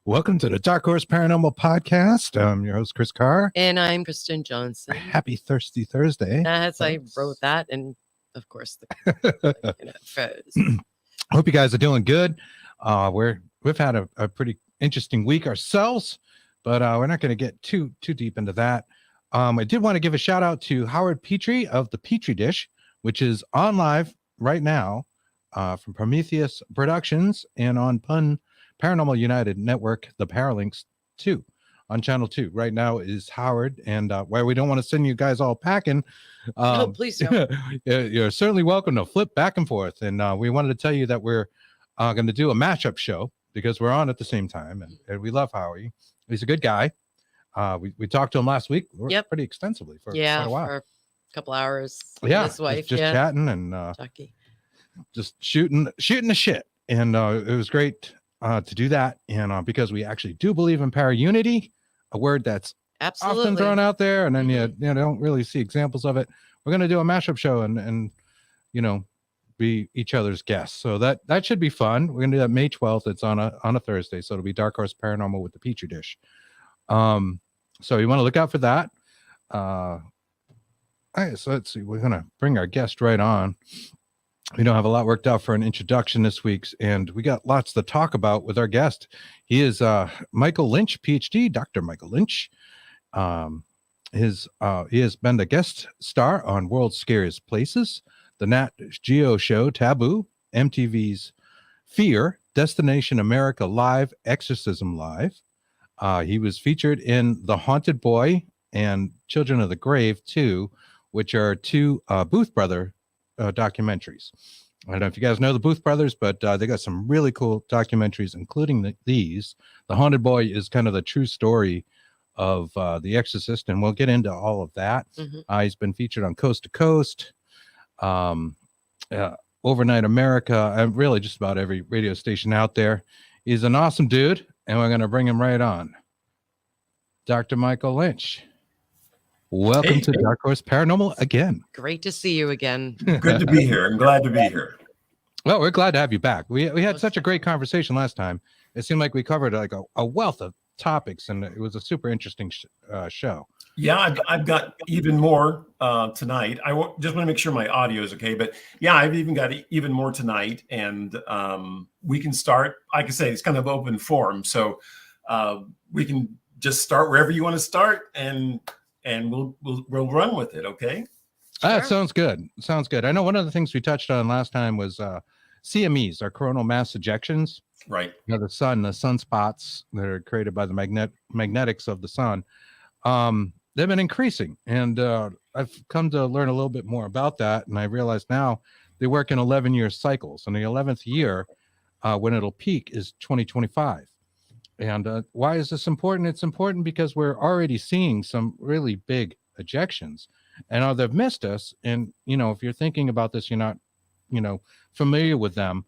Welcome to the Dark Horse Paranormal Podcast. I'm your host, Chris Carr. And I'm Kristen Johnson. Happy Thirsty Thursday. As I wrote that, and of course, the phrase. Hope you guys are doing good. We've had a pretty interesting week ourselves, but we're not going to get too deep into that. I did want to give a shout out to Howard Petrie of the Petrie Dish, which is on live right now from Prometheus Productions and on Paranormal United Network, the Paralinks 2 on Channel 2. Right now is Howard, and while we don't want to send you guys all packing, No, please don't. You're certainly welcome to flip back and forth. And we wanted to tell you that we're going to do a mashup show because we're on at the same time, and we love Howie. He's a good guy. We talked to him last week pretty extensively for quite a while. For a couple hours. Yeah, his wife, just chatting and just shooting the shit. And it was great to do that, and because we actually do believe in para-unity, a word that's often thrown out there, and then you don't really see examples of it. We're going to do a mashup show and be each other's guests, so that should be fun. We're going to do that May 12th. It's on a Thursday, so it'll be Dark Horse Paranormal with the Petri Dish. So you want to look out for that. All right, so let's see. We're going to bring our guest right on. We don't have a lot worked out for an introduction this week, and we got lots to talk about with our guest. He is Michael Lynch, Ph.D., Dr. Michael Lynch. He has been the guest star on World's Scariest Places, the Nat Geo show Taboo, MTV's Fear, Destination America Live, Exorcism Live. He was featured in The Haunted Boy and Children of the Grave 2, which are two Booth Brother documentaries. I don't know if you guys know the Booth Brothers, but they got some really cool documentaries, including these. The Haunted Boy is kind of the true story of The Exorcist, and we'll get into all of that. He's been featured on Coast to Coast, Overnight America, and really just about every radio station out there. He's an awesome dude, and we're going to bring him right on. Dr. Michael Lynch. Welcome to Dark Horse Paranormal again. Great to see you again. Good to be here. I'm glad to be here. Well, we're glad to have you back. We had such a great conversation last time. It seemed like we covered like a wealth of topics, and it was a super interesting show. Yeah, I've got even more tonight. Just want to make sure my audio is okay. But yeah, I've even got even more tonight, and we can start. Like I say, it's kind of open forum, so we can just start wherever you want to start, and we'll run with it. Okay. That sounds good. Sounds good. I know one of the things we touched on last time was CMEs, our coronal mass ejections. Right. The sunspots that are created by the magnetics of the sun. They've been increasing, and I've come to learn a little bit more about that. And I realize now they work in 11-year cycles, and the 11th year, when it'll peak, is 2025. And why is this important? It's important because we're already seeing some really big ejections, and they've missed us. And if you're thinking about this, you're not, familiar with them.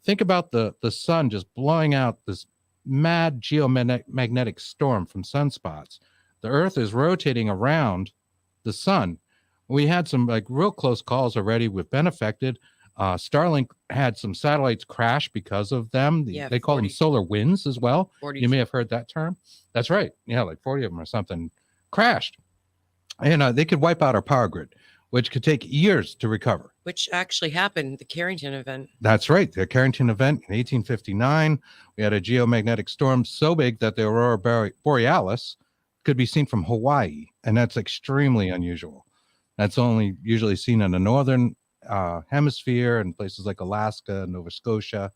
Think about the sun just blowing out this mad geomagnetic storm from sunspots. The Earth is rotating around the sun. We had some real close calls already. We've been affected. Starlink had some satellites crash because of them. They call them solar winds as well. 40. You may have heard that term. That's right. Yeah, like 40 of them or something crashed. And they could wipe out our power grid, which could take years to recover. Which actually happened, the Carrington event. That's right. The Carrington event in 1859. We had a geomagnetic storm so big that the Aurora Borealis could be seen from Hawaii. And that's extremely unusual. That's only usually seen in the northern hemisphere and places like Alaska, Nova Scotia.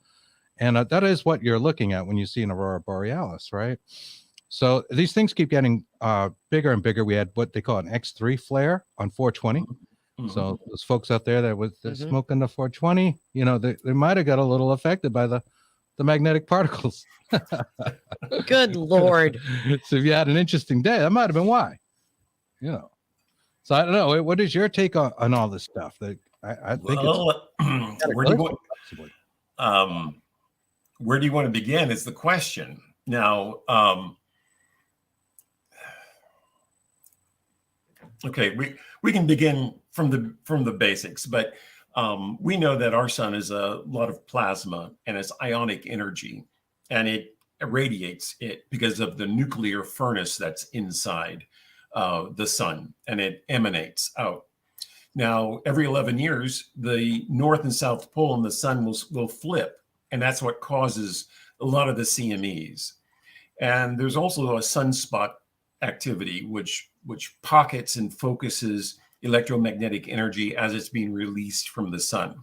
And that is what you're looking at when you see an aurora borealis, right? So these things keep getting bigger and bigger. We had what they call an X3 flare on 420. Mm-hmm. So those folks out there that was Mm-hmm. smoking the 420, you know, they might have got a little affected by the magnetic particles. Good Lord. So if you had an interesting day, that might have been why, you know. So I don't know. What is your take on all this stuff? I think well, where do you want to begin is the question. Now, okay, we can begin from the basics, but we know that our sun is a lot of plasma and it's ionic energy, and it irradiates it because of the nuclear furnace that's inside the sun, and it emanates out. Now, every 11 years, the North and South Pole in the sun will flip, and that's what causes a lot of the CMEs. And there's also a sunspot activity, which pockets and focuses electromagnetic energy as it's being released from the sun.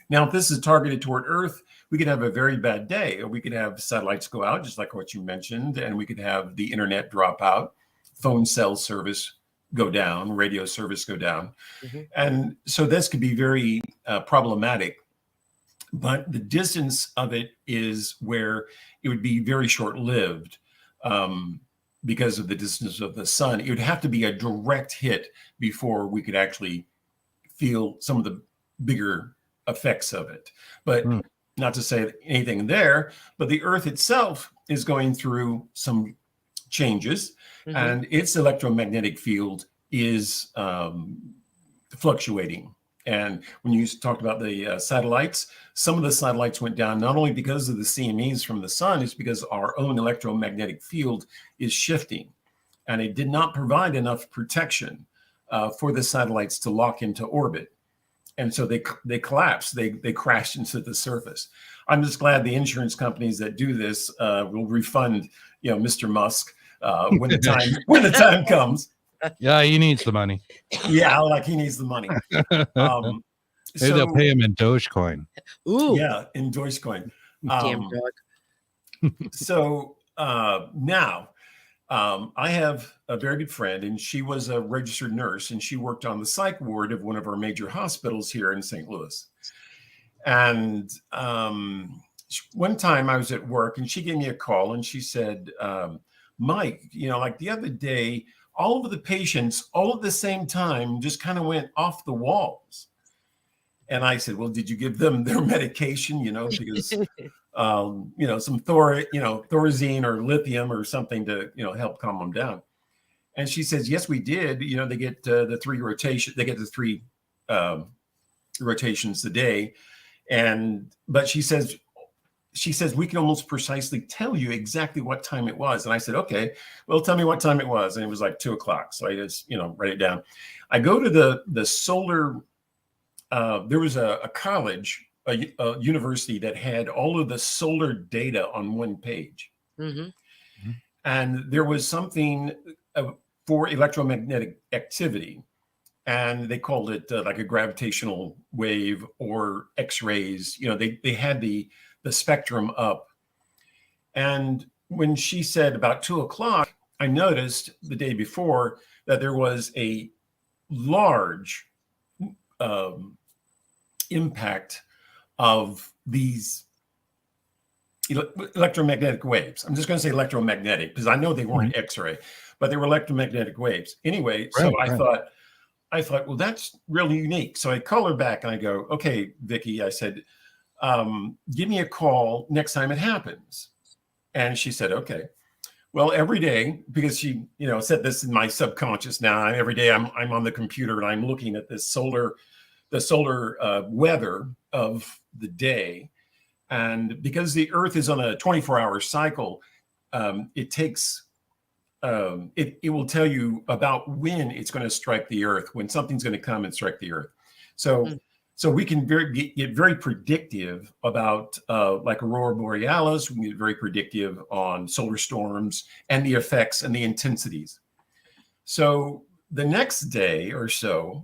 Now, if this is targeted toward Earth, we could have a very bad day, or we could have satellites go out, just like what you mentioned, and we could have the internet drop out, phone cell service go down, radio service go down. Mm-hmm. And so this could be very problematic. But the distance of it is where it would be very short-lived because of the distance of the sun. It would have to be a direct hit before we could actually feel some of the bigger effects of it. But not to say anything there, but the Earth itself is going through some changes, and its electromagnetic field is fluctuating. And when you talked about the satellites, some of the satellites went down not only because of the CMEs from the sun, it's because our own electromagnetic field is shifting. And it did not provide enough protection for the satellites to lock into orbit. And so they collapsed, they crashed into the surface. I'm just glad the insurance companies that do this will refund, Mr. Musk when the time comes. Yeah, he needs the money. Yeah, like he needs the money. Maybe they'll pay him in Dogecoin. Ooh. Yeah, in Dogecoin. Damn dog. So now I have a very good friend, and she was a registered nurse, and she worked on the psych ward of one of our major hospitals here in St. Louis. And one time I was at work, and she gave me a call, and she said, Mike, like the other day, all of the patients, all at the same time, just kind of went off the walls. And I said, well, did you give them their medication, because, some Thorazine or lithium or something to, help calm them down. And she says, yes, we did. They get the three rotations a day. But she says, we can almost precisely tell you exactly what time it was. And I said, okay, well, tell me what time it was. And it was like 2:00. So I just, write it down. I go to the solar, there was a college, a university that had all of the solar data on one page. Mm-hmm. And there was something for electromagnetic activity. And they called it like a gravitational wave or X-rays. They had the spectrum up. And when she said about 2:00, I noticed the day before that there was a large impact of these electromagnetic waves. I'm just going to say electromagnetic because I know they weren't X-ray, but they were electromagnetic waves. Anyway, so I thought, well, that's really unique. So I call her back and I go, okay, Vicki, I said, give me a call next time it happens. And she said, okay. Well, every day, because she, said this in my subconscious now, every day I'm on the computer and I'm looking at the solar weather of the day. And because the Earth is on a 24-hour cycle, it takes, it will tell you about when it's going to strike the Earth, when something's going to come and strike the Earth. So we can get very predictive about like aurora borealis. We can get very predictive on solar storms and the effects and the intensities. So the next day or so,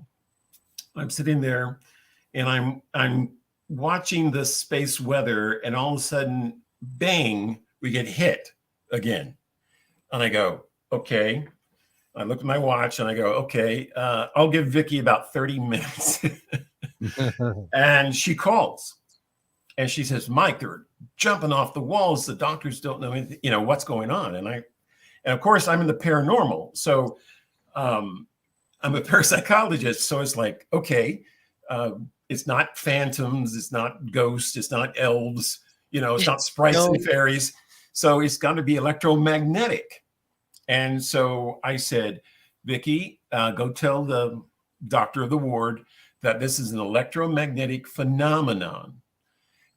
I'm sitting there and I'm watching the space weather, and all of a sudden, bang, we get hit again. And I go, okay. I look at my watch and I go, okay, I'll give Vicky about 30 minutes. And she calls and she says, Mike, they're jumping off the walls. The doctors don't know anything, what's going on. And of course I'm in the paranormal. So I'm a parapsychologist. So it's like, okay, it's not phantoms. It's not ghosts. It's not elves, it's not sprites and fairies. So it's got to be electromagnetic. And so I said, Vicky, go tell the doctor of the ward that this is an electromagnetic phenomenon.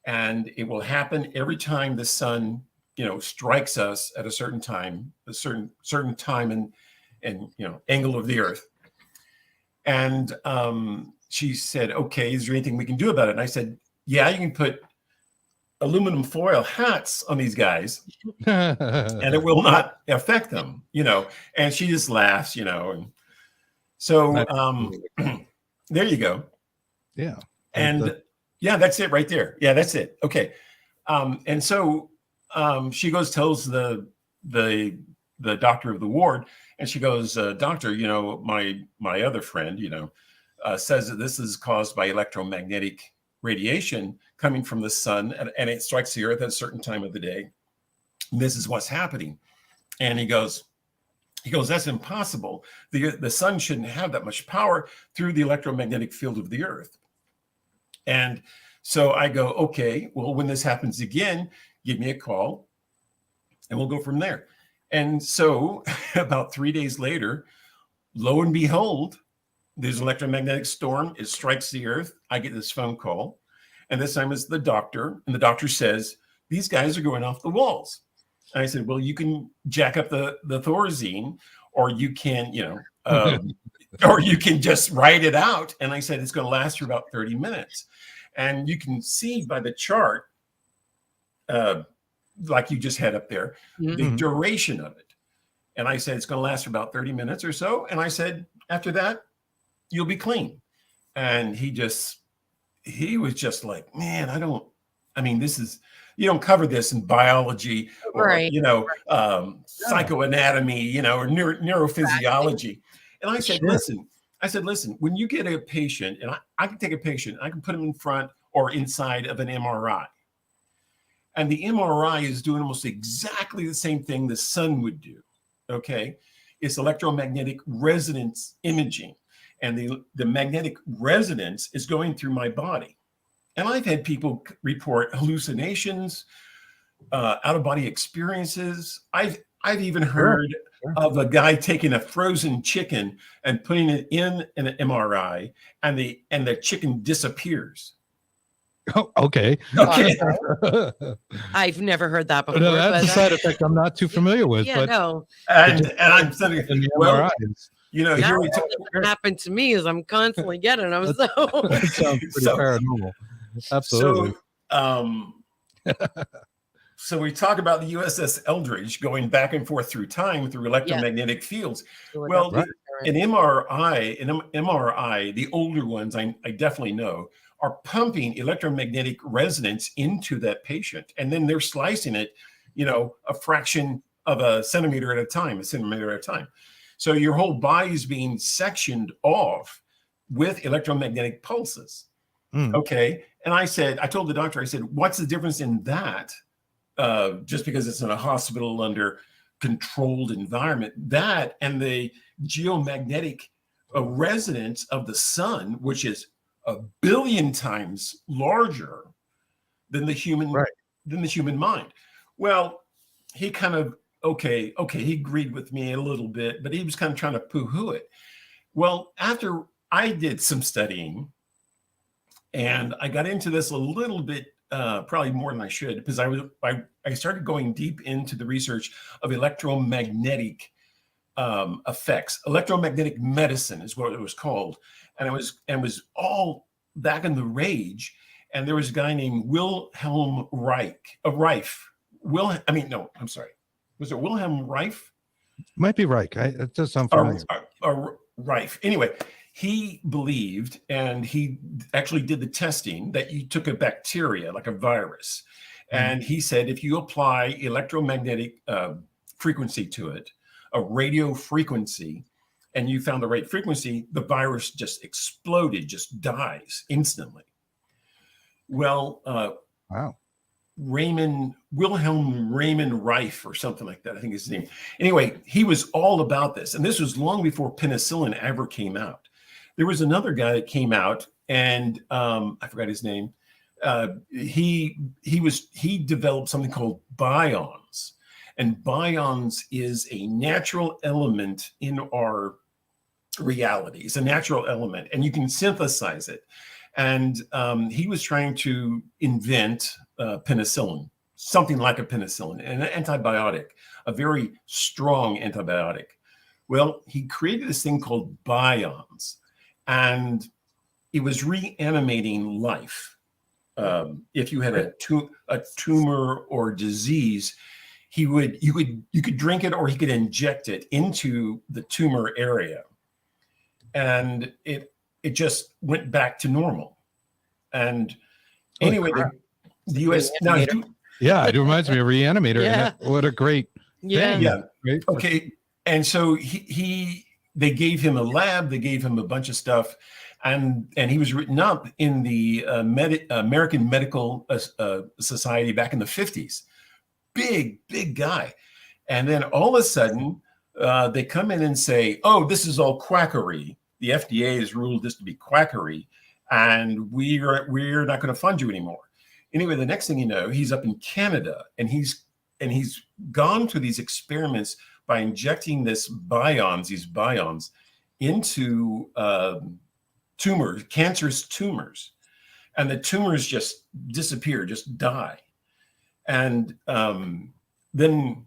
And it will happen every time the sun, strikes us at a certain time, a certain time and angle of the earth. And she said, okay, is there anything we can do about it? And I said, yeah, you can put aluminum foil hats on these guys and it will not affect them, and she just laughs, and so there you go. Yeah. And yeah, that's it right there. Yeah, that's it. Okay. And so she goes, tells the doctor of the ward, and she goes, doctor, my other friend, says that this is caused by electromagnetic radiation coming from the sun, and it strikes the earth at a certain time of the day. And this is what's happening. And he goes, that's impossible. The sun shouldn't have that much power through the electromagnetic field of the earth. And so I go, okay, well, when this happens again, give me a call and we'll go from there. And so about 3 days later, lo and behold, there's an electromagnetic storm. It strikes the earth. I get this phone call. And this time it's the doctor. And the doctor says, these guys are going off the walls. And I said, well, you can jack up the Thorazine, or you can, or you can just write it out. And I said, it's going to last for about 30 minutes. And you can see by the chart, like you just had up there, the duration of it. And I said, it's going to last for about 30 minutes or so. And I said, after that, you'll be clean. And he was just like, man, this is, you don't cover this in biology or, right. Psychoanatomy, or neurophysiology. And I said, listen, when you get a patient, and I can take a patient, I can put them in front or inside of an MRI. And the MRI is doing almost exactly the same thing the sun would do. Okay. It's electromagnetic resonance imaging. And the magnetic resonance is going through my body. And I've had people report hallucinations, out-of-body experiences. I've even heard of a guy taking a frozen chicken and putting it in an MRI, and the chicken disappears. Oh, okay. Okay. I've never heard that before. No, that's a side effect I'm not too familiar with. Yeah, but no. And I'm saying, well, here we talk. What happened to me is I'm constantly getting them. So That sounds pretty paranormal. Absolutely. So we talk about the USS Eldridge going back and forth through time through electromagnetic fields. Well, an MRI, the older ones I definitely know, are pumping electromagnetic resonance into that patient. And then they're slicing it, a fraction of a centimeter at a time. So your whole body is being sectioned off with electromagnetic pulses. Okay. And I told the doctor, I said, what's the difference in that? Just because it's in a hospital under controlled environment, that and the geomagnetic resonance of the sun, which is 1 billion times larger than the human mind. Well, he kind of, okay, he agreed with me a little bit, but he was kind of trying to poo-hoo it. Well, after I did some studying, and I got into this a little bit, probably more than I should, because I started going deep into the research of electromagnetic effects. Electromagnetic medicine is what it was called, and it was all back in the rage. And there was a guy named Wilhelm Reich. Was it Wilhelm Reich? Might be Reich. It does sound familiar. Reich. Anyway, he believed, and he actually did the testing, that you took a bacteria like a virus, and he said if you apply electromagnetic frequency to it, a radio frequency, and you found the right frequency, the virus just exploded, just dies instantly. Well, Wow. Wilhelm Raymond Reif, or something like that, I think is his name. Anyway, he was all about this, and this was long before penicillin ever came out. There was another guy that came out, and I forgot his name. He developed something called bions, and bions is a natural element in our reality. It's a natural element, and you can synthesize it. And he was trying to invent penicillin, something like a penicillin, an antibiotic, a very strong antibiotic. Well, he created this thing called bions, and it was reanimating life. If you had a tumor or disease, you could drink it, or he could inject it into the tumor area, and it just went back to normal. And anyway, the U.S. now, yeah, it reminds me of Reanimator. Yeah. What a great thing. Yeah. Great. Okay. And so they gave him a lab, they gave him a bunch of stuff, and he was written up in the American Medical Society back in the 50s. Big guy. And then all of a sudden, they come in and say, oh, this is all quackery. The FDA has ruled this to be quackery, and we're not going to fund you anymore. Anyway, the next thing you know, he's up in Canada, and he's gone through these experiments by injecting these bions into tumors, cancerous tumors, and the tumors just disappear, just die. And then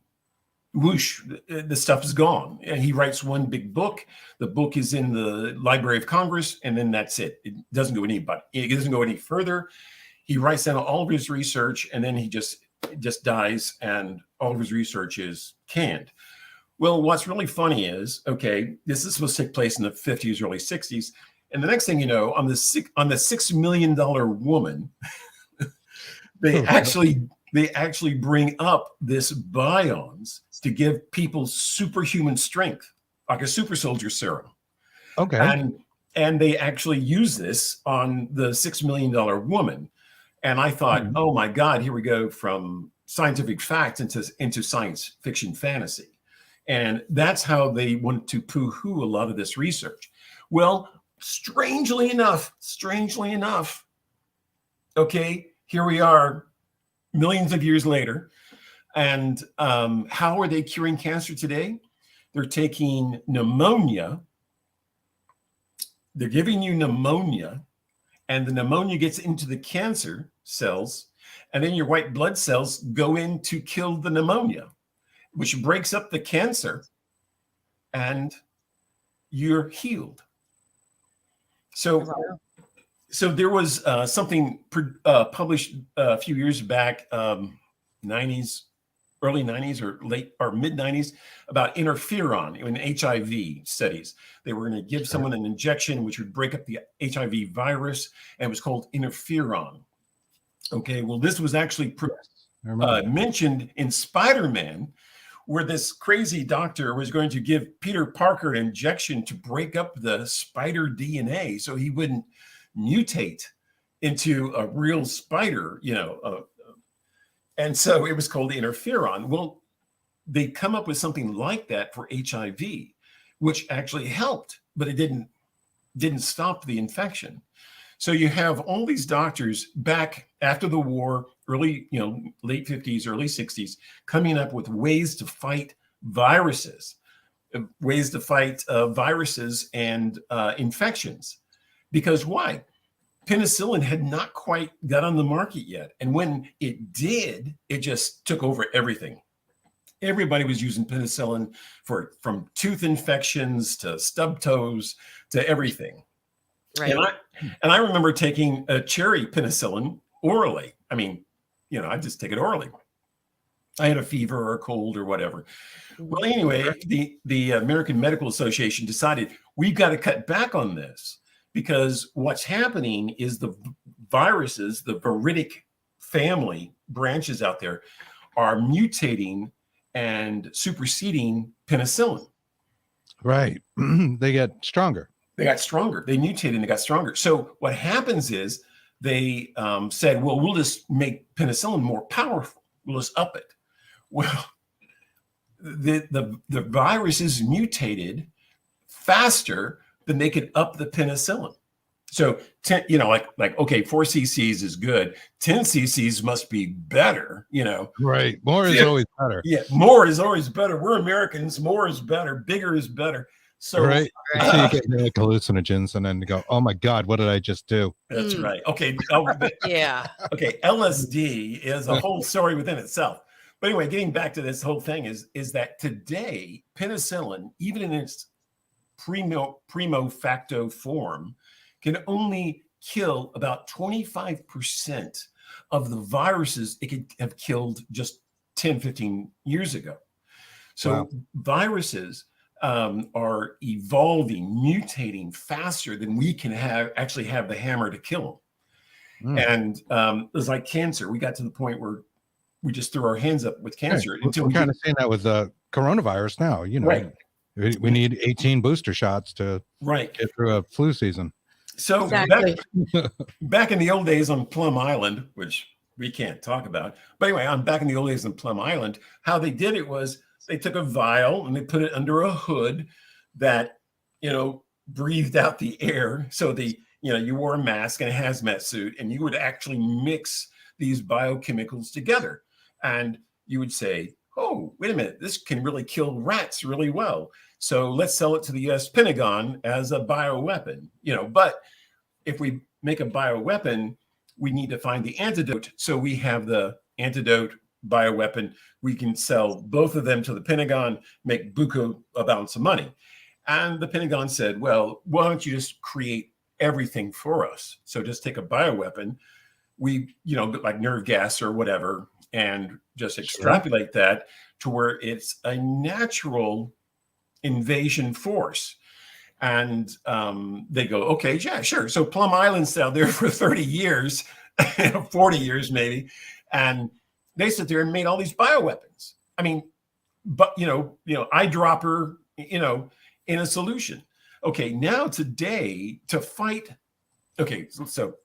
whoosh, the stuff is gone. And he writes one big book. The book is in the Library of Congress, and then that's it. It doesn't go any further. He writes down all of his research, and then he just dies, and all of his research is canned. Well, what's really funny is, okay, this is supposed to take place in the 50s, early 60s, and the next thing you know, on the $6 million woman, they actually bring up this bions to give people superhuman strength, like a super soldier serum. Okay. And they actually use this on the $6 million woman. And I thought, oh my God, here we go from scientific fact into science fiction fantasy. And that's how they want to poo-hoo a lot of this research. Well, strangely enough, okay, here we are millions of years later. And how are they curing cancer today? They're taking pneumonia. They're giving you pneumonia, and the pneumonia gets into the cancer cells, and then your white blood cells go in to kill the pneumonia, which breaks up the cancer, and you're healed. So there was something published a few years back, 90s, early 90s or late or mid 90s, about interferon in HIV studies. They were going to give someone an injection which would break up the HIV virus, and it was called interferon. Okay, well, this was actually mentioned in Spider-Man, where this crazy doctor was going to give Peter Parker an injection to break up the spider DNA so he wouldn't mutate into a real spider, and so it was called interferon. Well, they come up with something like that for HIV, which actually helped, but it didn't stop the infection. So you have all these doctors back after the war, late 50s, early 60s, coming up with ways to fight viruses, and infections. Because why? Penicillin had not quite got on the market yet. And when it did, it just took over everything. Everybody was using penicillin from tooth infections to stub toes to everything. Right. And I remember taking a cherry penicillin orally. I mean, I just take it orally. I had a fever or a cold or whatever. Well, Mhm. anyway, the American Medical Association decided we've got to cut back on this because what's happening is the viruses, the viridic family branches out there are mutating and superseding penicillin. Right. They get stronger. They got stronger. They mutated and they got stronger. So what happens is they said, well, we'll just make penicillin more powerful. We'll just up it. Well, the viruses mutated faster than they could up the penicillin. So 10, like okay, 4 cc's is good. 10 cc's must be better, Right. More is always better. Yeah, more is always better. We're Americans. More is better. Bigger is better. So right. So you get like hallucinogens and then you go, oh my God, what did I just do? That's right. Okay. Yeah. Okay. LSD is a whole story within itself. But anyway, getting back to this whole thing is that today penicillin, even in its primo facto form, can only kill about 25% of the viruses it could have killed just 10, 15 years ago. So viruses are evolving, mutating faster than we can actually have the hammer to kill them. And it's like cancer. We got to the point where we just threw our hands up with cancer. Right. We're kind of saying that with the coronavirus now, Right. We need 18 booster shots to get through a flu season. So exactly. back in the old days on Plum Island, which we can't talk about, but anyway, back in the old days on Plum Island, how they did it was they took a vial and they put it under a hood that, breathed out the air. So you wore a mask and a hazmat suit, and you would actually mix these biochemicals together. And you would say, oh, wait a minute, this can really kill rats really well. So let's sell it to the US Pentagon as a bioweapon, but if we make a bioweapon, we need to find the antidote. So we have the antidote bioweapon. We can sell both of them to the Pentagon, make buku amounts of money. And the Pentagon said, well, why don't you just create everything for us? So just take a bioweapon, we, like nerve gas or whatever, and just extrapolate that to where it's a natural invasion force. And they go, okay, yeah, sure. So Plum Island's out there for 30 years, 40 years maybe. And they sit there and made all these bioweapons. I mean, but, eyedropper, in a solution. Okay, now today to fight. Okay, so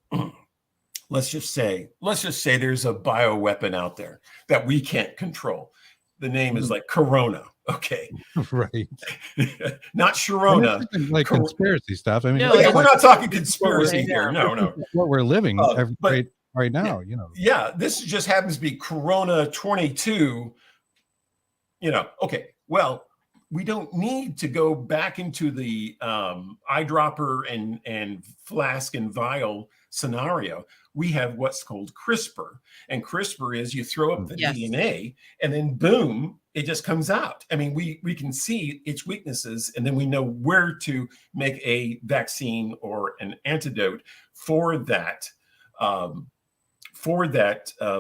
let's just say there's a bioweapon out there that we can't control. The name is like Corona. Okay. Right. Not Sharona. Like conspiracy stuff. I mean, No, we're not talking conspiracy here. No. What we're living right now, Yeah, this just happens to be Corona 22. Okay. Well, we don't need to go back into the eyedropper and flask and vial scenario. We have what's called CRISPR, and CRISPR is you throw up the DNA and then boom, it just comes out. I mean, we can see its weaknesses, and then we know where to make a vaccine or an antidote for that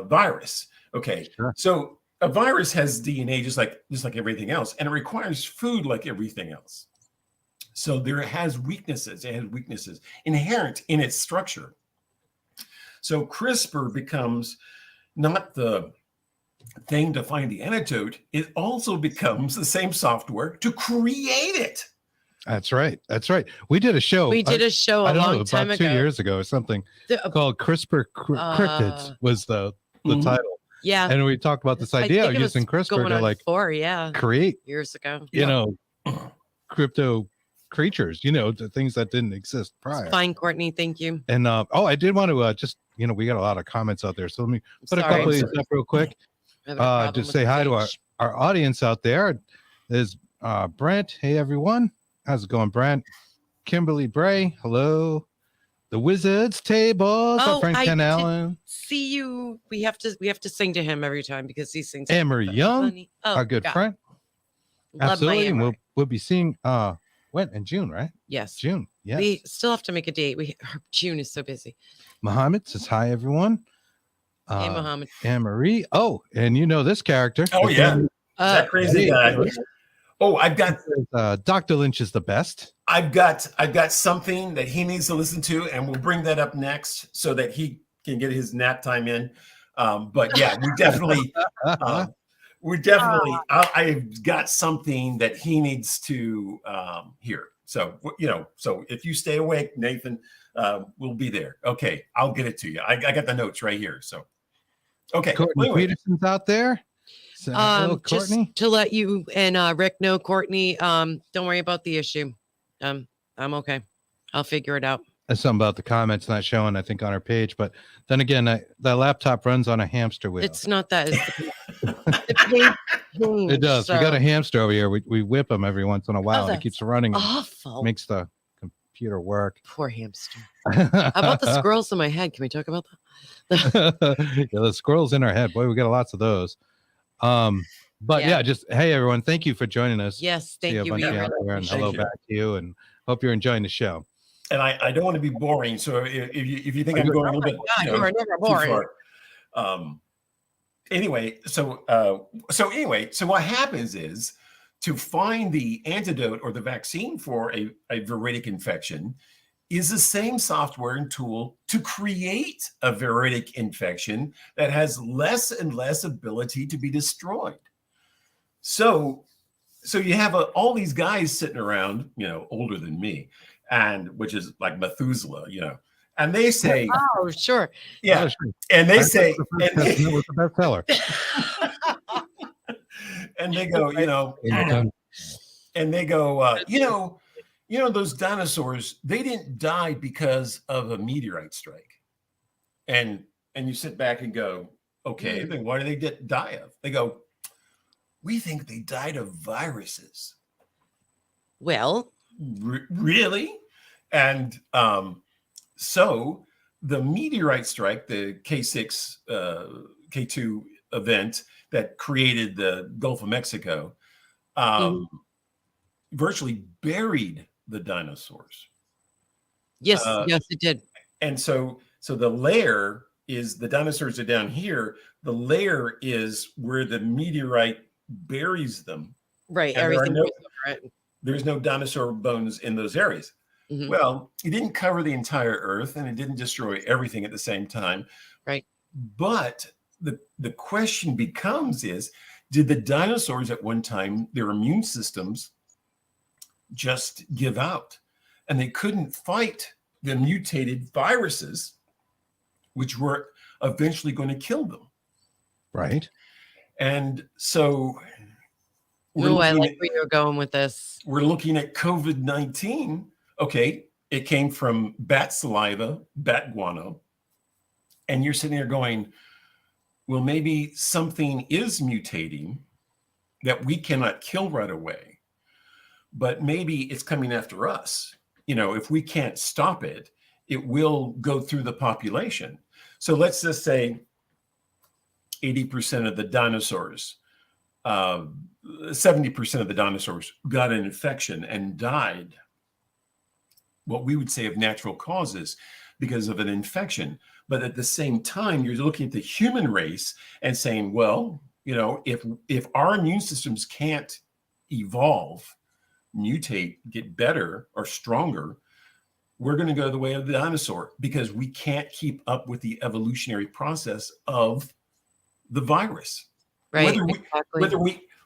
virus. Okay, so a virus has DNA just like everything else, and it requires food like everything else. So there has weaknesses. It has weaknesses inherent in its structure. So CRISPR becomes not the thing to find the antidote. It also becomes the same software to create it. That's right. We did a show. A long time ago. 2 years ago or something called CRISPR Cryptids was the title. Yeah. And we talked about this idea of using CRISPR to create years ago. Crypto creatures, the things that didn't exist prior. It's fine, Courtney. Thank you. And I did want to just, we got a lot of comments out there. So let me put a couple of these up real quick. Just say hi to our audience out there. There's Brent. Hey, everyone. How's it going, Brent? Kimberly Bray. Hello. The Wizards tables. Frank Ken Allen. See you. We have to sing to him every time because he sings. Amory Young, our good friend. Absolutely. And we'll be seeing when in June, right? Yes. June. Yes. We still have to make a date. June is so busy. Muhammad says hi, everyone. Hey, Muhammad. Anne Marie. Oh, and you know this character. Oh yeah, that crazy guy. Oh, Dr. Lynch is the best. I've got something that he needs to listen to, and we'll bring that up next so that he can get his nap time in. But yeah, I've got something that he needs to hear. So so if you stay awake, Nathan, we'll be there. Okay, I'll get it to you. I got the notes right here. So okay, Courtney Peterson's out there. Just Courtney, to let you and Rick know, Courtney, don't worry about the issue. I'm okay. I'll figure it out. There's something about the comments not showing, I think, on our page. But then again, the laptop runs on a hamster wheel. It's not that. It's it does. So. We got a hamster over here. We whip him every once in a while. And it keeps running. Awful. Makes the computer work. Poor hamster. How about the squirrels in my head? Can we talk about that? Yeah, the squirrels in our head. Boy, we got lots of those. But yeah, just hey everyone, thank you for joining us. Yes, thank you. And hello back to you, and hope you're enjoying the show. And I don't want to be boring, so if you think I'm going a little bit, you are never boring. Too far. Anyway, so what happens is, to find the antidote or the vaccine for a viridic infection is the same software and tool to create a viridic infection that has less and less ability to be destroyed. So you have all these guys sitting around, older than me, and which is like Methuselah, and they say, "Oh, sure, yeah," oh, sure. And they say, "It was the bestseller," and they go, and they go, those dinosaurs, they didn't die because of a meteorite strike, and you sit back and go, okay, then why do they die of? They go, we think they died of viruses. Well, really? And so the meteorite strike, the K6, K2 event that created the Gulf of Mexico, virtually buried the dinosaurs. Yes, it did. And so the layer is, the dinosaurs are down here. The layer is where the meteorite buries them. Right. Everything. There's no dinosaur bones in those areas. Mm-hmm. Well, it didn't cover the entire Earth, and it didn't destroy everything at the same time. Right. But the question becomes is, did the dinosaurs at one time, their immune systems just give out, and they couldn't fight the mutated viruses, which were eventually going to kill them? Right. And so I like where you're going with this. We're looking at COVID-19. Okay, it came from bat saliva, bat guano. And you're sitting there going, well, maybe something is mutating that we cannot kill right away, but maybe it's coming after us. If we can't stop it, it will go through the population. So let's just say 80% of the dinosaurs, 70% of the dinosaurs got an infection and died, what we would say of natural causes, because of an infection. But at the same time, you're looking at the human race and saying, well, if our immune systems can't evolve, mutate, get better or stronger, we're going to go the way of the dinosaur, because we can't keep up with the evolutionary process of the virus. Right.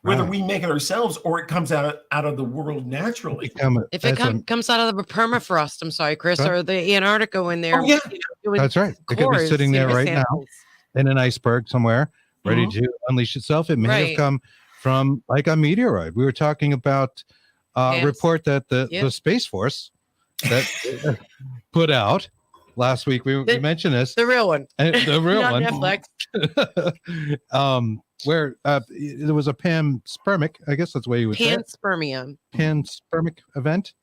Whether we make it ourselves or it comes out of the world naturally. If it comes out of the permafrost, I'm sorry, Chris, or the Antarctica when they're that's right. It could be sitting there right now in an iceberg somewhere, ready to unleash itself. It may have come from like a meteorite. We were talking about a report that the Space Force that put out last week. We mentioned this. The real one. The real one. Netflix. Where there was a panspermic, I guess that's the way you would say it. Panspermic event,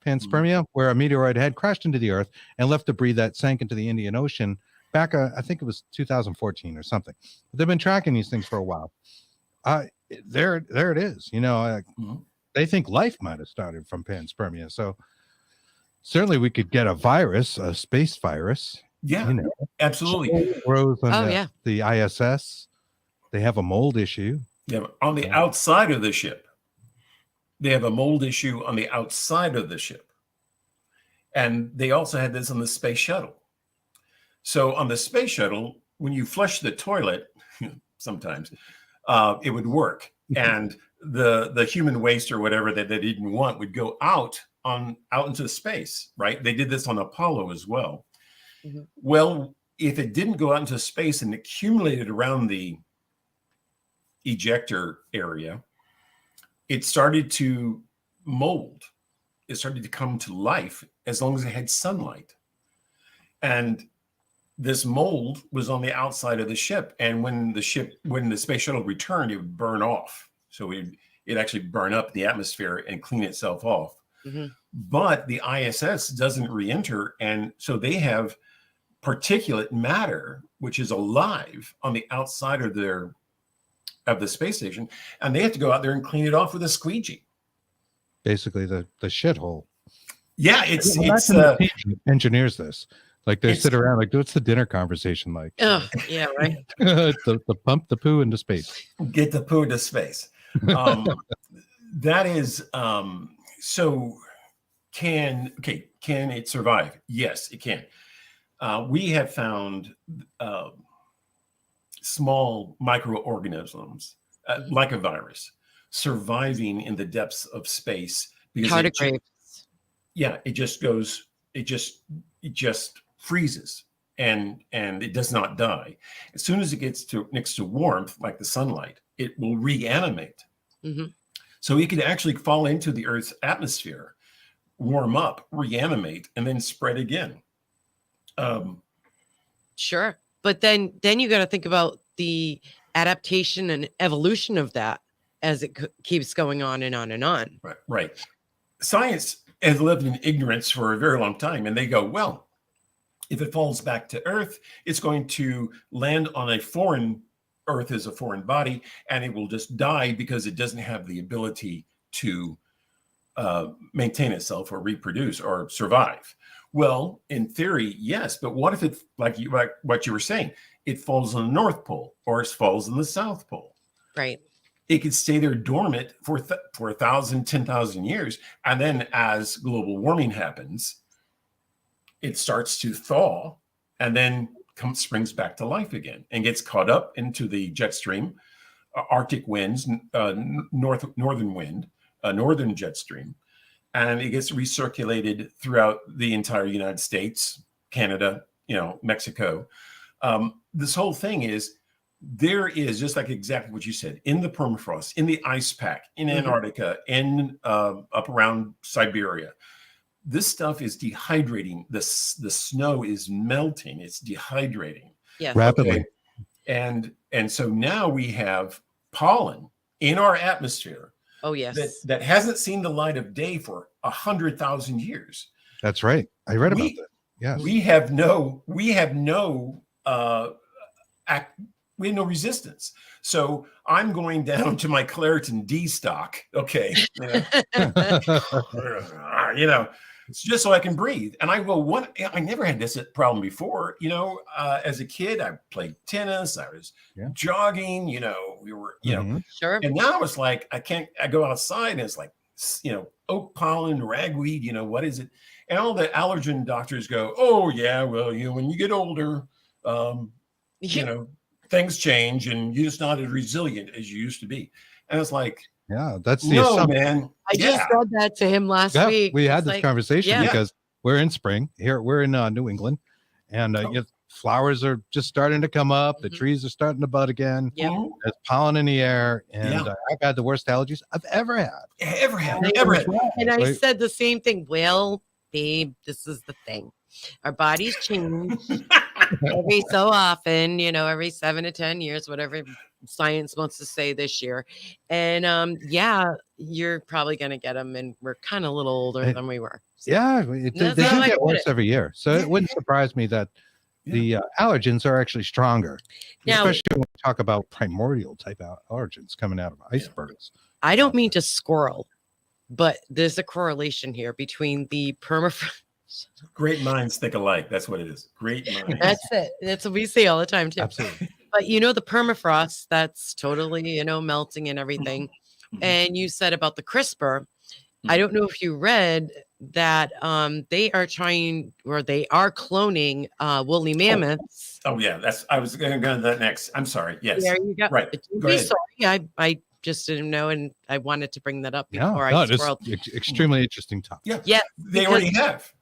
panspermia, where a meteoroid had crashed into the Earth and left debris that sank into the Indian Ocean back, I think it was 2014 or something. But they've been tracking these things for a while. There it is. They think life might have started from panspermia. So certainly we could get a virus, a space virus, Yeah, You know, absolutely. mold grows on Oh, yeah. the ISS. They have a mold issue. Yeah, on the outside of the ship, they have a mold issue on the outside of the ship. And they also had this on the space shuttle. So on the space shuttle, when you flush the toilet, sometimes it would work. And the human waste or whatever that they didn't want would go out into space, right? They did this on Apollo as well. Mm-hmm. Well, if it didn't go out into space and accumulated around the ejector area, it started to mold. It started to come to life as long as it had sunlight. And this mold was on the outside of the ship. And when the space shuttle returned, it would burn off. So it actually burn up the atmosphere and clean itself off. Mm-hmm. But the ISS doesn't re-enter. And so they have particulate matter, which is alive on the outside of the space station. And they have to go out there and clean it off with a squeegee. Basically the shithole. Yeah, it's engineers this. Like they sit around like, what's the dinner conversation like? Oh, yeah, right. the pump the poo into space. Get the poo into space. That is so can it survive? Yes, it can. We have found small microorganisms like a virus surviving in the depths of space because it just freezes and it does not die. As soon as it gets next to warmth, like the sunlight, it will reanimate. Mm-hmm. So it could actually fall into the Earth's atmosphere, warm up, reanimate, and then spread again. Sure. But then you got to think about the adaptation and evolution of that as it keeps going on and on and on. Right. Science has lived in ignorance for a very long time. And they go, well, if it falls back to Earth, it's going to land on Earth is a foreign body, and it will just die because it doesn't have the ability to maintain itself or reproduce or survive. Well, in theory, yes, but what if it, like what you were saying, it falls on the North Pole or it falls on the South Pole? Right. It could stay there dormant for 1,000, 10,000 years. And then as global warming happens, it starts to thaw and then springs back to life again and gets caught up into the jet stream, Arctic winds, northern wind, northern jet stream. And it gets recirculated throughout the entire United States, Canada, Mexico. This whole thing is, there is, just like exactly what you said, in the permafrost, in the ice pack, in Antarctica, in up around Siberia, this stuff is dehydrating. The snow is melting. It's dehydrating. Yes. Rapidly. Okay? And so now we have pollen in our atmosphere. Oh, yes. That hasn't seen the light of day for 100,000 years. That's right. I read about that. Yes. We have no resistance. So I'm going down to my Claritin D stock. Okay. It's just so I can breathe. And I go, I never had this problem before. As a kid, I played tennis. I was jogging, we were, Sure. And now it's like, I go outside and it's like, oak pollen, ragweed, what is it? And all the allergen doctors go, oh yeah, well, when you get older, things change and you're just not as resilient as you used to be. And it's like, yeah, that's the assumption. Man. I just said that to him last week. We had this conversation because we're in spring here. We're in New England, and flowers are just starting to come up. The trees are starting to bud again. Yep. There's pollen in the air, and I've had the worst allergies I've ever had. And I said the same thing. Well, babe, this is the thing. Our bodies change every so often, every 7 to 10 years, whatever science wants to say this year. And you're probably going to get them. And we're kind of a little older than we were. So they do get worse every year. So it wouldn't surprise me that the allergens are actually stronger, now, especially when we talk about primordial type allergens coming out of icebergs. I don't mean to squirrel, but there's a correlation here between the permafrost. Great minds think alike. That's what it is. Great minds. That's it. That's what we say all the time too. Absolutely. But the permafrost, that's totally, melting and everything. And you said about the CRISPR, I don't know if you read that they are trying, or they are cloning woolly mammoths. Oh yeah, I was going to go to that next. I'm sorry. Yes. There you go. Right. Go ahead. Sorry, I just didn't know, and I wanted to bring that up before I it's swirled. extremely interesting topic. Yeah. Yes, They already have.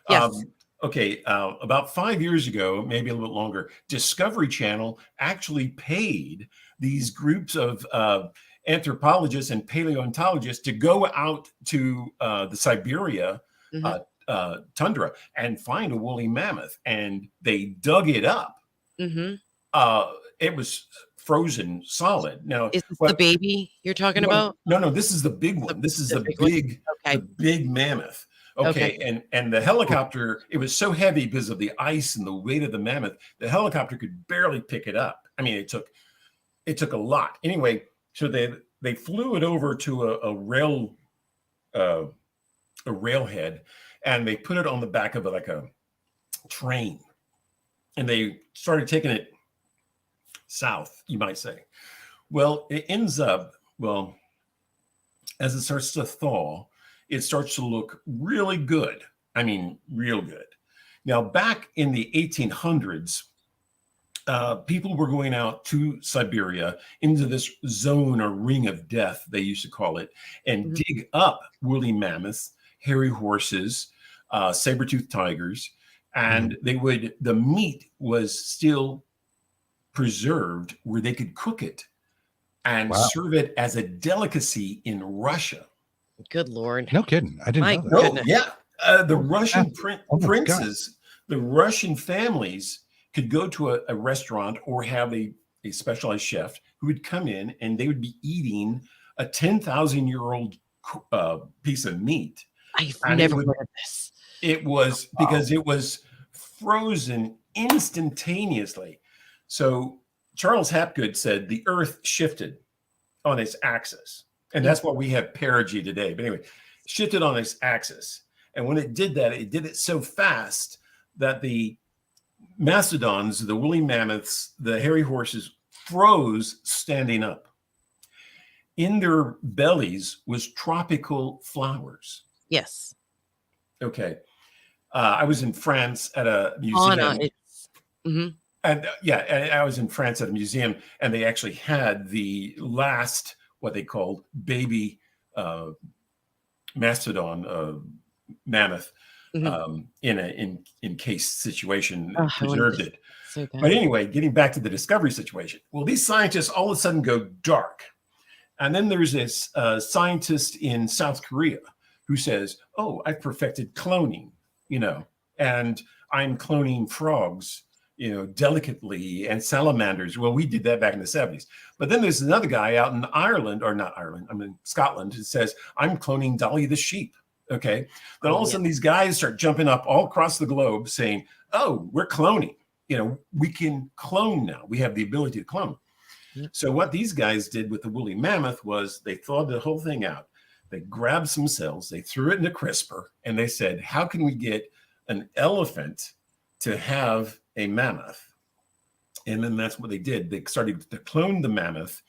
Yes. Okay. About 5 years ago, maybe a little bit longer, Discovery Channel actually paid these groups of anthropologists and paleontologists to go out to the Siberia tundra and find a woolly mammoth, and they dug it up. It was frozen solid. Now, is this the baby you're talking about? No, this is the big one. This is the big mammoth. Okay. And the helicopter, it was so heavy because of the ice and the weight of the mammoth, the helicopter could barely pick it up. I mean, it took a lot. Anyway, so they flew it over to a railhead, and they put it on the back of like a train, and they started taking it south, you might say. Well, it ends up, as it starts to thaw, it starts to look really good. I mean, real good. Now, back in the 1800s, people were going out to Siberia into this zone or ring of death, they used to call it, and dig up woolly mammoths, hairy horses, saber-toothed tigers, and the meat was still preserved where they could cook it and serve it as a delicacy in Russia. Good Lord. No kidding. I didn't know that. Oh, yeah. The Russian princes, the Russian families could go to a restaurant or have a specialized chef who would come in, and they would be eating a 10,000-year-old piece of meat. I've never heard of this. It was because it was frozen instantaneously. So Charles Hapgood said the earth shifted on its axis. And that's why we have perigee today. But anyway, shifted on its axis. And when it did that, it did it so fast that the mastodons, the woolly mammoths, the hairy horses froze standing up. In their bellies was tropical flowers. Yes. Okay. I was in France at a museum. And I was in France at a museum, and they actually had the last, what they called baby mastodon mammoth in an encased situation, preserved it. So but anyway, getting back to the discovery situation. Well, these scientists all of a sudden go dark. And then there's this scientist in South Korea who says, oh, I've perfected cloning, and I'm cloning frogs, delicately, and salamanders. Well, we did that back in the 70s. But then there's another guy out in Scotland, who says, I'm cloning Dolly the sheep. Okay. Then all of a sudden these guys start jumping up all across the globe saying, oh, we're cloning. We can clone now. We have the ability to clone. So what these guys did with the woolly mammoth was they thawed the whole thing out. They grabbed some cells, they threw it into CRISPR, and they said, how can we get an elephant to have a mammoth? And then that's what they did. They started to clone the mammoth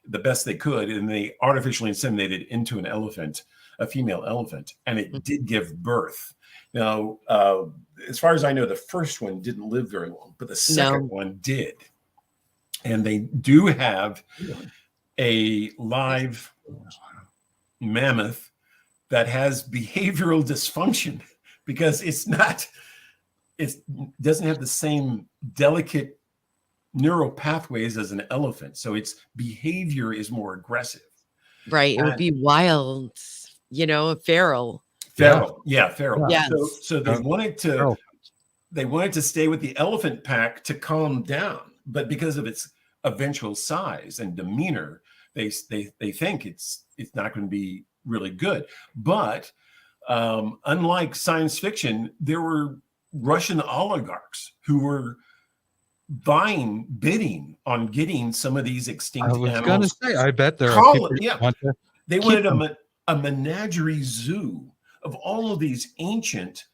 the best they could, and they artificially inseminated into an elephant, a female elephant, and it did give birth. Now, as far as I know, the first one didn't live very long, but the second one did. And they do have a live mammoth that has behavioral dysfunction because it doesn't have the same delicate neural pathways as an elephant. So its behavior is more aggressive. Right. It would be wild, feral. Feral. Yeah, feral. Yes. So they wanted to stay with the elephant pack to calm down. But because of its eventual size and demeanor, they think it's not going to be really good. But unlike science fiction, there were Russian oligarchs who were bidding on getting some of these extinct animals. I was going to say, I bet there are people they wanted a menagerie zoo of all of these ancient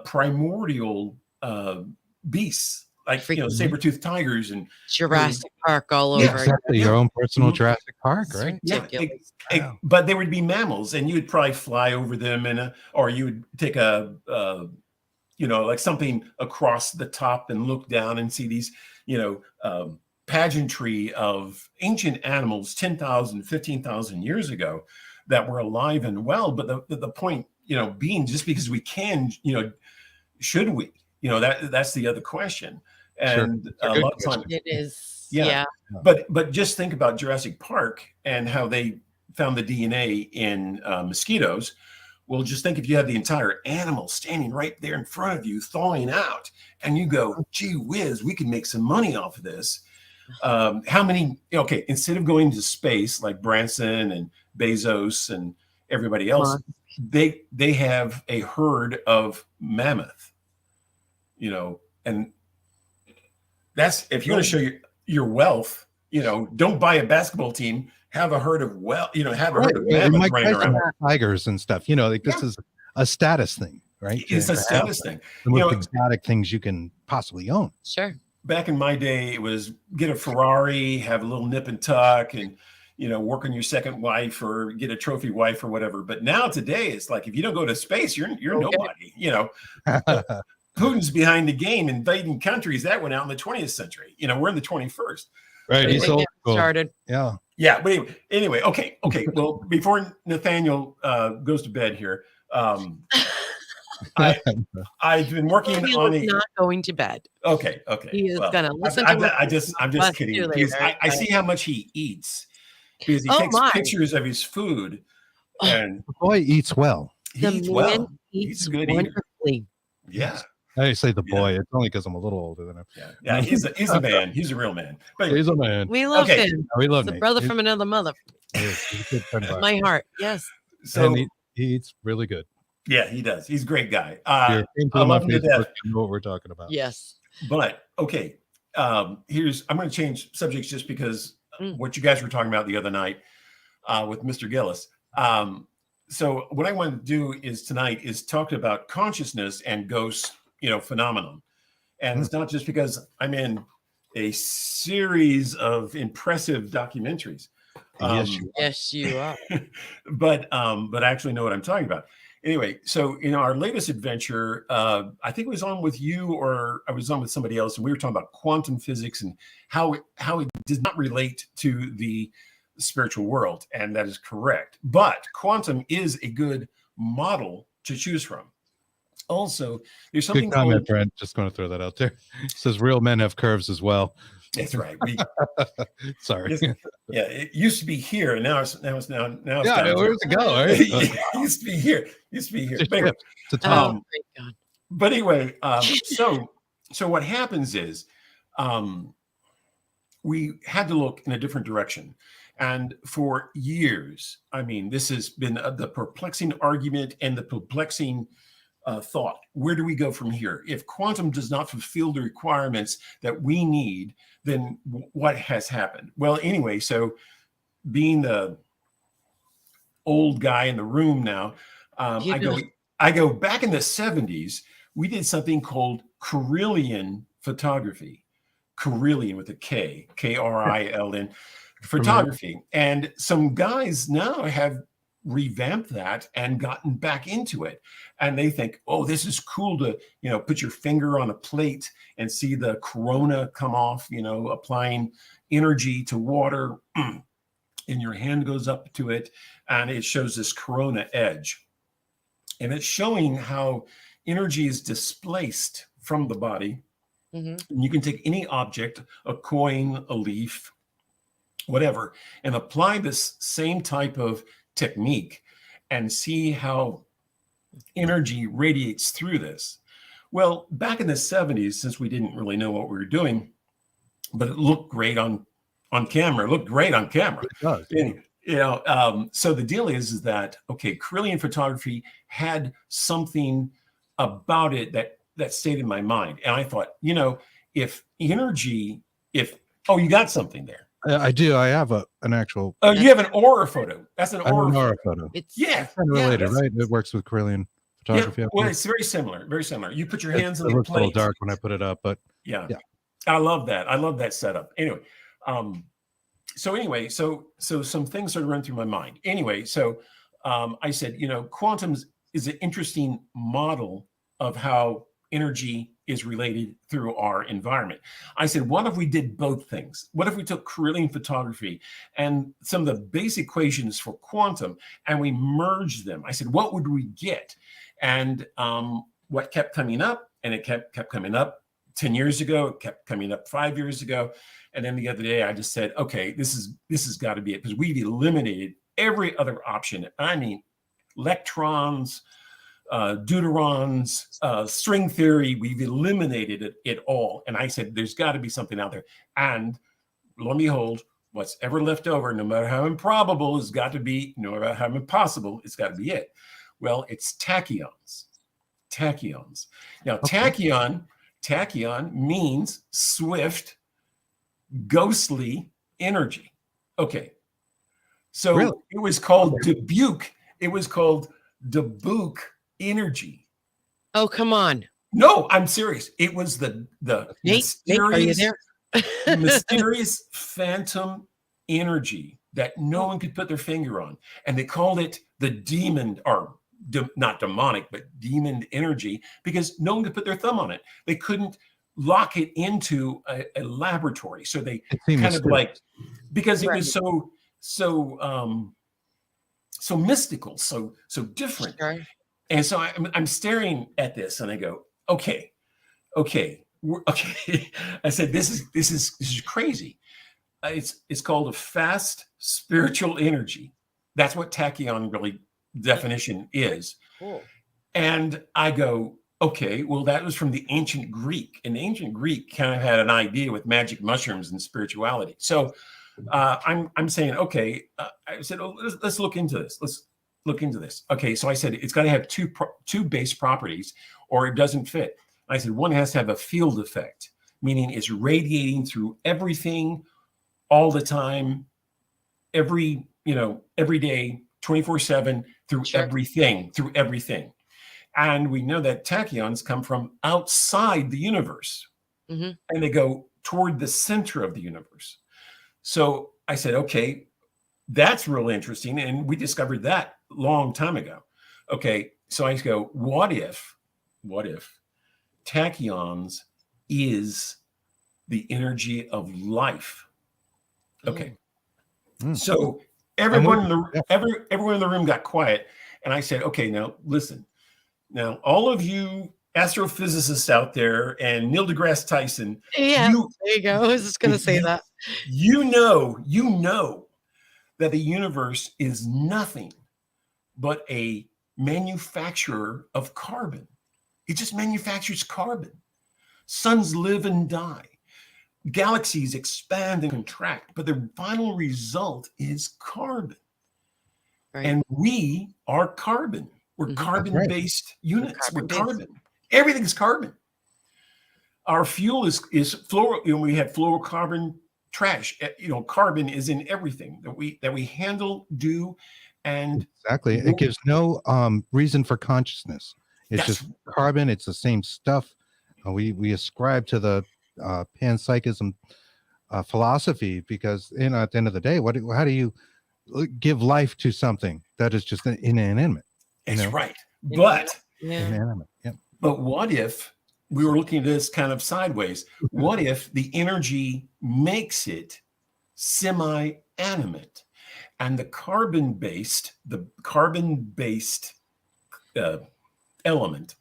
primordial beasts, like saber-toothed tigers and Jurassic Park all over. Exactly, your own personal Jurassic Park, right? But they would be mammals, and you would probably fly over them, or you would take like something across the top and look down and see these, pageantry of ancient animals 10,000, 15,000 years ago that were alive and well. But the point, being, just because we can, should we? That's the other question. And a lot of times it is. Yeah. But just think about Jurassic Park and how they found the DNA in mosquitoes. Well, just think if you have the entire animal standing right there in front of you, thawing out, and you go, gee whiz, we can make some money off of this. How many, instead of going to space like Branson and Bezos and everybody else, they have a herd of mammoth, and that's, if you're going to show your wealth, don't buy a basketball team, have a herd of have a herd of mammoths running around. Tigers and stuff, this is a status thing, right? It's a status thing. The most exotic things you can possibly own. Sure. Back in my day, it was get a Ferrari, have a little nip and tuck, and work on your second wife or get a trophy wife or whatever. But now today, it's like, if you don't go to space, you're nobody. Putin's behind the game, invading countries. That went out in the 20th century. We're in the 21st. Right. He's started. Yeah. But anyway. Okay. Well, before Nathaniel goes to bed here, I've been working on not going to bed. Okay. He is gonna listen I'm just kidding. Because I see how much he eats, because he takes pictures of his food, and the boy eats well. He eats well. He's a good wonderfully. Yeah. I say the boy. It's only because I'm a little older than him. Yeah. He's a man. He's a real man. But he's a man. We love him. We love him. He's a brother from another mother. He's a good friend of my heart. Yes. So he eats really good. Yeah, he does. He's a great guy. I love him to death. You know what we're talking about. Yes. But okay, I'm going to change subjects just because what you guys were talking about the other night with Mr. Gillis. So what I want to do tonight is talk about consciousness and ghosts, phenomenon. And it's not just because I'm in a series of impressive documentaries. Yes, you are. But I actually know what I'm talking about. Anyway, so in our latest adventure, I think it was on with you, or I was on with somebody else, and we were talking about quantum physics and how it does not relate to the spiritual world, and that is correct. But quantum is a good model to choose from. Also, there's something. Good comment, Brent. Just going to throw that out there. It says real men have curves as well. That's right. Sorry. Yeah, it used to be here, and now it's yeah, where's it go? Right? It used to be here. But anyway, but anyway, so what happens is, we had to look in a different direction, and for years, this has been the perplexing argument and the perplexing thought. Where do we go from here? If quantum does not fulfill the requirements that we need, then what has happened? Well, anyway, so being the old guy in the room now, I go back in the 70s. We did something called Carillion photography. Carillion with a K, K-R-I-L-N photography. And some guys now have revamped that and gotten back into it, and they think, oh, this is cool to put your finger on a plate and see the corona come off, applying energy to water, and your hand goes up to it and it shows this corona edge, and it's showing how energy is displaced from the body. And you can take any object, a coin, a leaf, whatever, and apply this same type of technique and see how energy radiates through this. Well, back in the 70s, since we didn't really know what we were doing, but it looked great on camera. It looked great on camera. It does. So the deal is that, okay, Carillion photography had something about it that stayed in my mind. And I thought, if energy, you got something there. I do. I have an actual. Oh, you have an aura photo. That's an aura photo. It's yeah, kind of related, right? It works with Carillion photography. Yeah, well, it's very similar. Very similar. You put your hands on the plate. It looks a little dark when I put it up, but yeah. I love that. I love that setup. Anyway, so some things sort of run through my mind. Anyway, so I said, quantum is an interesting model of how energy is related through our environment. I said, what if we did both things? What if we took Carillion photography and some of the basic equations for quantum and we merged them? I said, what would we get? And what kept coming up, and it kept coming up 10 years ago, it kept coming up 5 years ago. And then the other day I just said, okay, this has got to be it, because we've eliminated every other option. I mean, electrons, deuterons, string theory, we've eliminated it all. And I said, there's got to be something out there. And lo and behold, what's ever left over, no matter how improbable, has got to be, no matter how impossible, it's got to be it. Well, it's tachyons. Tachyons. Now, tachyon means swift, ghostly energy. Okay. So really? It was called Dubuque. It was called Dubuque energy. Oh, come on. No, I'm serious. It was the mysterious, mysterious phantom energy that no one could put their finger on. And they called it the demon, or not demonic, but demon energy, because no one could put their thumb on it. They couldn't lock it into a laboratory. So they kind of like, because it was so mystical, so different. Sure. And so I'm staring at this and I go, okay. I said, this is crazy. It's called a fast spiritual energy. That's what tachyon really definition is. Cool. And I go, okay, well, that was from the ancient Greek, and the ancient Greek kind of had an idea with magic mushrooms and spirituality. So I'm saying, okay, I said, oh, let's look into this. Let's look into this. Okay, so I said it's got to have two base properties, or it doesn't fit. I said one has to have a field effect, meaning it's radiating through everything, all the time, every day, 24/7, through everything. And we know that tachyons come from outside the universe, and they go toward the center of the universe. So I said, okay, that's really interesting. And we discovered that long time ago. Okay, so I go, what if tachyons is the energy of life? Okay. So everyone in the room got quiet, and I said, okay, now listen. Now, all of you astrophysicists out there and Neil deGrasse Tyson. Yeah, there you go. I was just going to say that. You know that the universe is nothing but a manufacturer of carbon. It just manufactures carbon. Suns live and die. Galaxies expand and contract, but the final result is carbon. Right. And we are carbon. We're carbon-based units. We're carbon. Everything's carbon. Our fuel is fluoro. We have fluorocarbon trash. Carbon is in everything that we handle, do, and exactly. It gives no reason for consciousness. It's just carbon. It's the same stuff. We ascribe to the panpsychism philosophy, because at the end of the day, how do you give life to something that is just inanimate? That's right. But what if we were looking at this kind of sideways? What if the energy makes it semi-animate, and the carbon-based element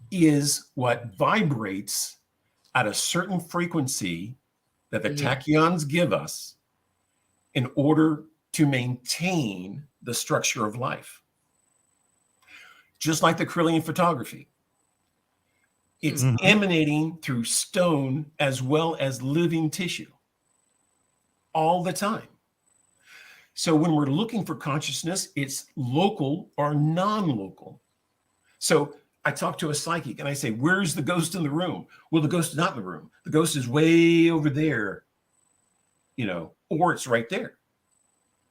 is what vibrates at a certain frequency that the tachyons give us in order to maintain the structure of life? Just like the Carillion photography. It's emanating through stone as well as living tissue all the time. So when we're looking for consciousness, it's local or non-local. So I talk to a psychic and I say, where's the ghost in the room? Well, the ghost is not in the room. The ghost is way over there, or it's right there.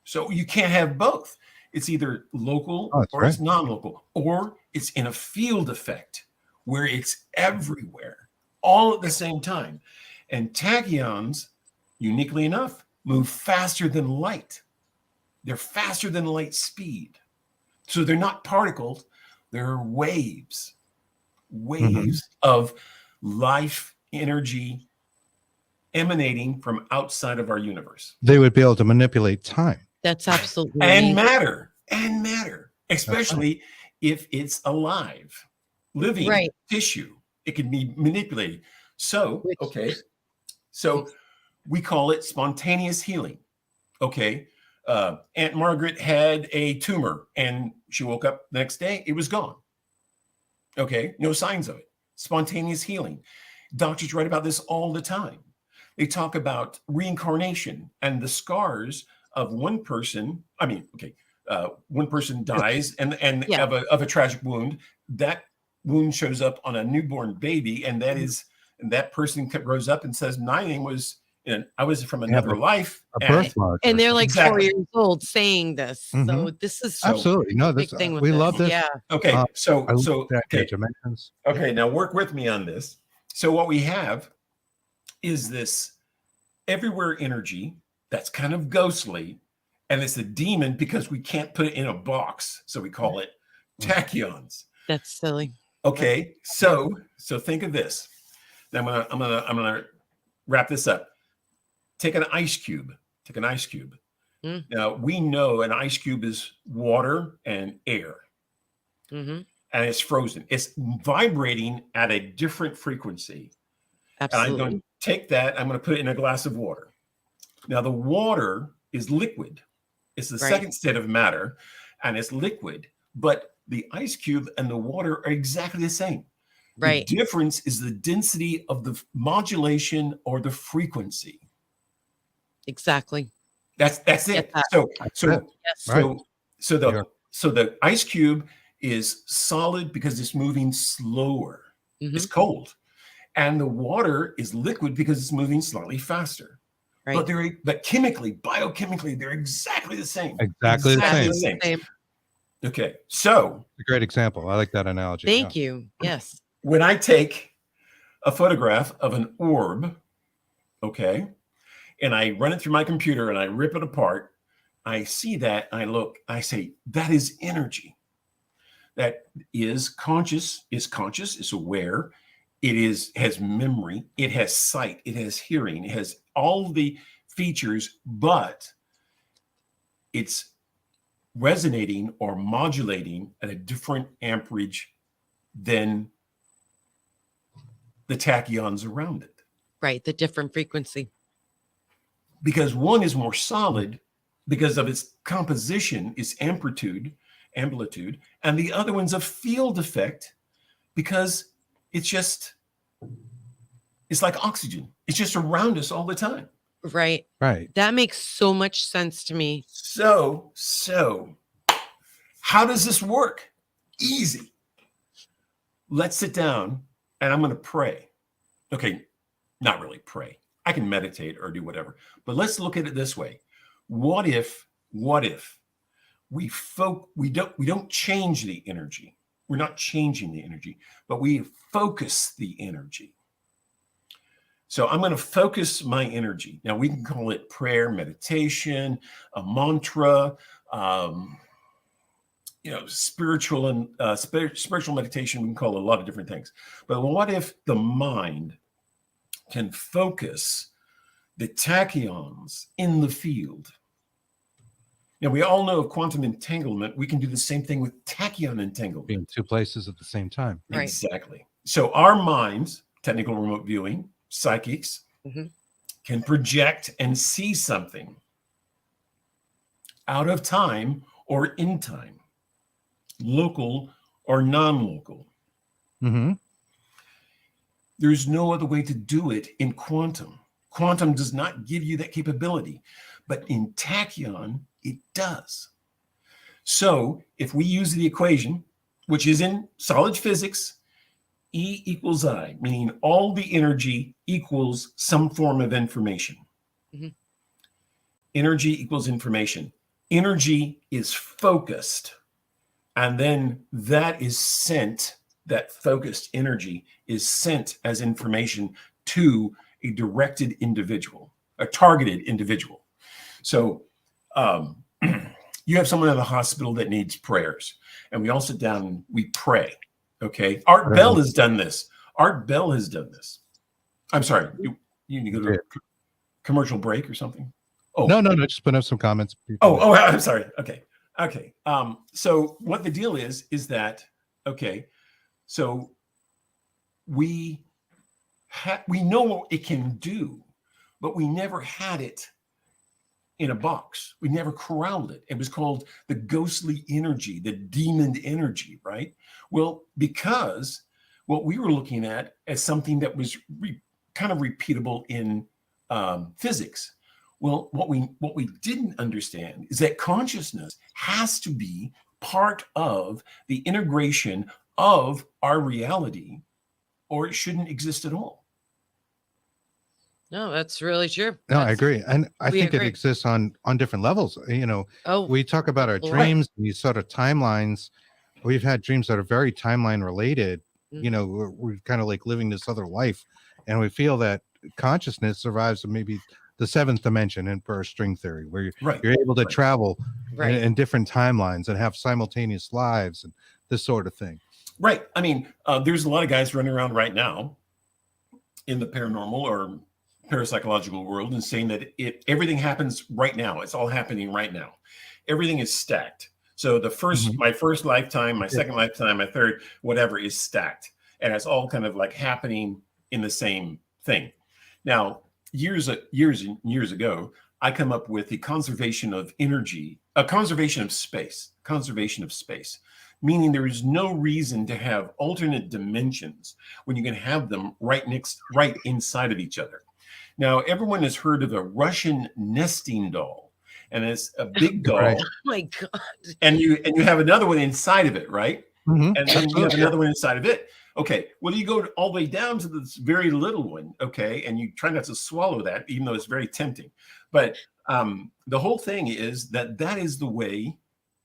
So you can't have both. It's either local or right. it's non-local, or it's in a field effect where it's everywhere, all at the same time. And tachyons, uniquely enough, move faster than light. They're faster than light speed. So they're not particles, they're waves of life energy emanating from outside of our universe. They would be able to manipulate time. That's absolutely and matter, especially if it's alive, living tissue. It can be manipulated. So, so we call it spontaneous healing. Okay. Aunt Margaret had a tumor and she woke up the next day, it was gone. Okay. No signs of it. Spontaneous healing. Doctors write about this all the time. They talk about reincarnation and the scars of one person. I mean, one person dies and of a tragic wound. That wound shows up on a newborn baby, and that person rose up and says, "My name was, I was from another life." A birthmark, and they're like 4 years old saying this. So this is absolutely no. big thing with we this. love this. Yeah. Okay. Dimensions. Okay. Now work with me on this. So what we have is this everywhere energy that's kind of ghostly, and it's a demon because we can't put it in a box, so we call it tachyons. That's silly. Okay, so think of this. Now I'm gonna wrap this up. Take an ice cube. Now we know an ice cube is water and air, and it's frozen. It's vibrating at a different frequency. Absolutely. And I'm going to take that. I'm going to put it in a glass of water. Now the water is liquid. It's the second state of matter, and it's liquid. But the ice cube and the water are exactly the same. Right. The difference is the density of the modulation or the frequency. Exactly. That's it. So the ice cube is solid because it's moving slower. It's cold. And the water is liquid because it's moving slightly faster. Right. But biochemically, they're exactly the same. Exactly the same. Okay, so a great example. I like that analogy. Thank you. Yes. When I take a photograph of an orb, okay, and I run it through my computer and I rip it apart, I see that, I say, that is energy. That is conscious, is aware. It has memory, it has sight, it has hearing, it has all the features, but it's resonating or modulating at a different amperage than the tachyons around it. Right, the different frequency. Because one is more solid because of its composition, its amplitude, and the other one's a field effect because it's like oxygen. It's just around us all the time. Right. That makes so much sense to me. So how does this work? Easy. Let's sit down and I'm going to pray. Okay, not really pray. I can meditate or do whatever. But let's look at it this way. What if we don't change the energy? We're not changing the energy, but we focus the energy. So I'm going to focus my energy. Now we can call it prayer, meditation, a mantra, spiritual meditation. We can call it a lot of different things. But what if the mind can focus the tachyons in the field? Now, we all know of quantum entanglement. We can do the same thing with tachyon entanglement. Being two places at the same time. Right. Exactly. So our minds, technical remote viewing, psychics, can project and see something out of time or in time, local or non-local. There's no other way to do it in quantum. Quantum does not give you that capability, but in tachyon, it does. So if we use the equation, which is in solid physics, E equals I, meaning all the energy equals some form of information. Energy equals information. Energy is focused. And then that is sent, that focused energy is sent as information to a directed individual, a targeted individual. So you have someone in the hospital that needs prayers, and we all sit down and we pray. Okay. Art Bell has done this. Art Bell has done this. I'm sorry. You need to go to a commercial break or something? Oh, no. Just put up some comments. Oh, I'm sorry. Okay. So what the deal is that, okay, so we know what it can do, but we never had it in a box. We never corralled it. It was called the ghostly energy, the demon energy, right? Well, because what we were looking at as something that was kind of repeatable in physics. Well, what we didn't understand is that consciousness has to be part of the integration of our reality, or it shouldn't exist at all. No, that's really true. No, I agree. And I think it exists on different levels. We talk about our dreams, these sort of timelines. We've had dreams that are very timeline related. We're kind of like living this other life, and we feel that consciousness survives maybe the seventh dimension in per string theory, where you're able to travel in different timelines and have simultaneous lives and this sort of thing. Right. I mean, there's a lot of guys running around right now in the paranormal or parapsychological world and saying that everything happens right now. It's all happening right now. Everything is stacked. So my first lifetime, my second lifetime, my third, whatever is stacked. And it's all kind of like happening in the same thing. Now, years and years ago, I come up with the conservation of energy, a conservation of space, meaning there is no reason to have alternate dimensions when you can have them right inside of each other. Now, everyone has heard of a Russian nesting doll, and it's a big doll. Right. Oh my God. And you have another one inside of it, right? Mm-hmm. And then you have another one inside of it. Okay, well, you go all the way down to this very little one, okay, and you try not to swallow that, even though it's very tempting. But the whole thing is that is the way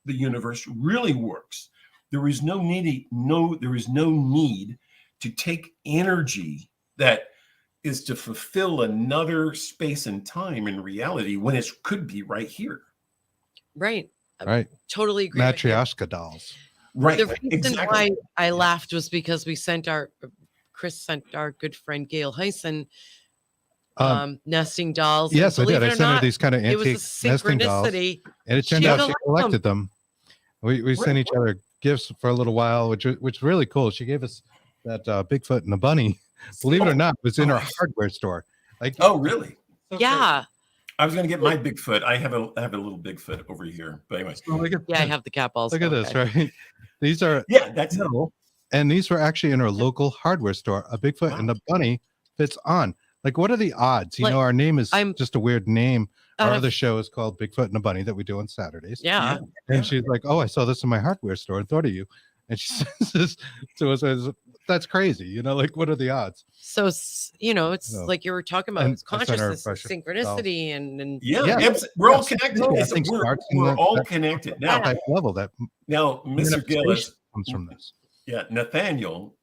the universe really works. There is no need to take energy that is to fulfill another space and time in reality when it could be right here. Right. Totally agree. Matryoshka dolls. Right. The reason why I laughed was because Chris sent our good friend Gail Heisen nesting dolls. Yes, I did. I sent her these kind of antique nesting dolls, and it turned out she collected them. We sent each other gifts for a little while, which is really cool. She gave us that Bigfoot and the bunny. Believe it or not, it was in her hardware store. Oh, really? Yeah. I was going to get my Bigfoot. I have a little Bigfoot over here. But anyway. I have the cat balls. Look at this, right? These are that's it. And these were actually in her local hardware store. A Bigfoot and a bunny fits on. What are the odds? Our name is just a weird name. Our other show is called Bigfoot and a Bunny that we do on Saturdays. Yeah. And she's like, "Oh, I saw this in my hardware store and thought of you." And she says this to us, that's crazy. What are the odds? So, it's like you were talking about, it's consciousness, synchronicity, and we're all connected. We're all connected. Now, Mr. Gillis comes from this. Yeah, Nathaniel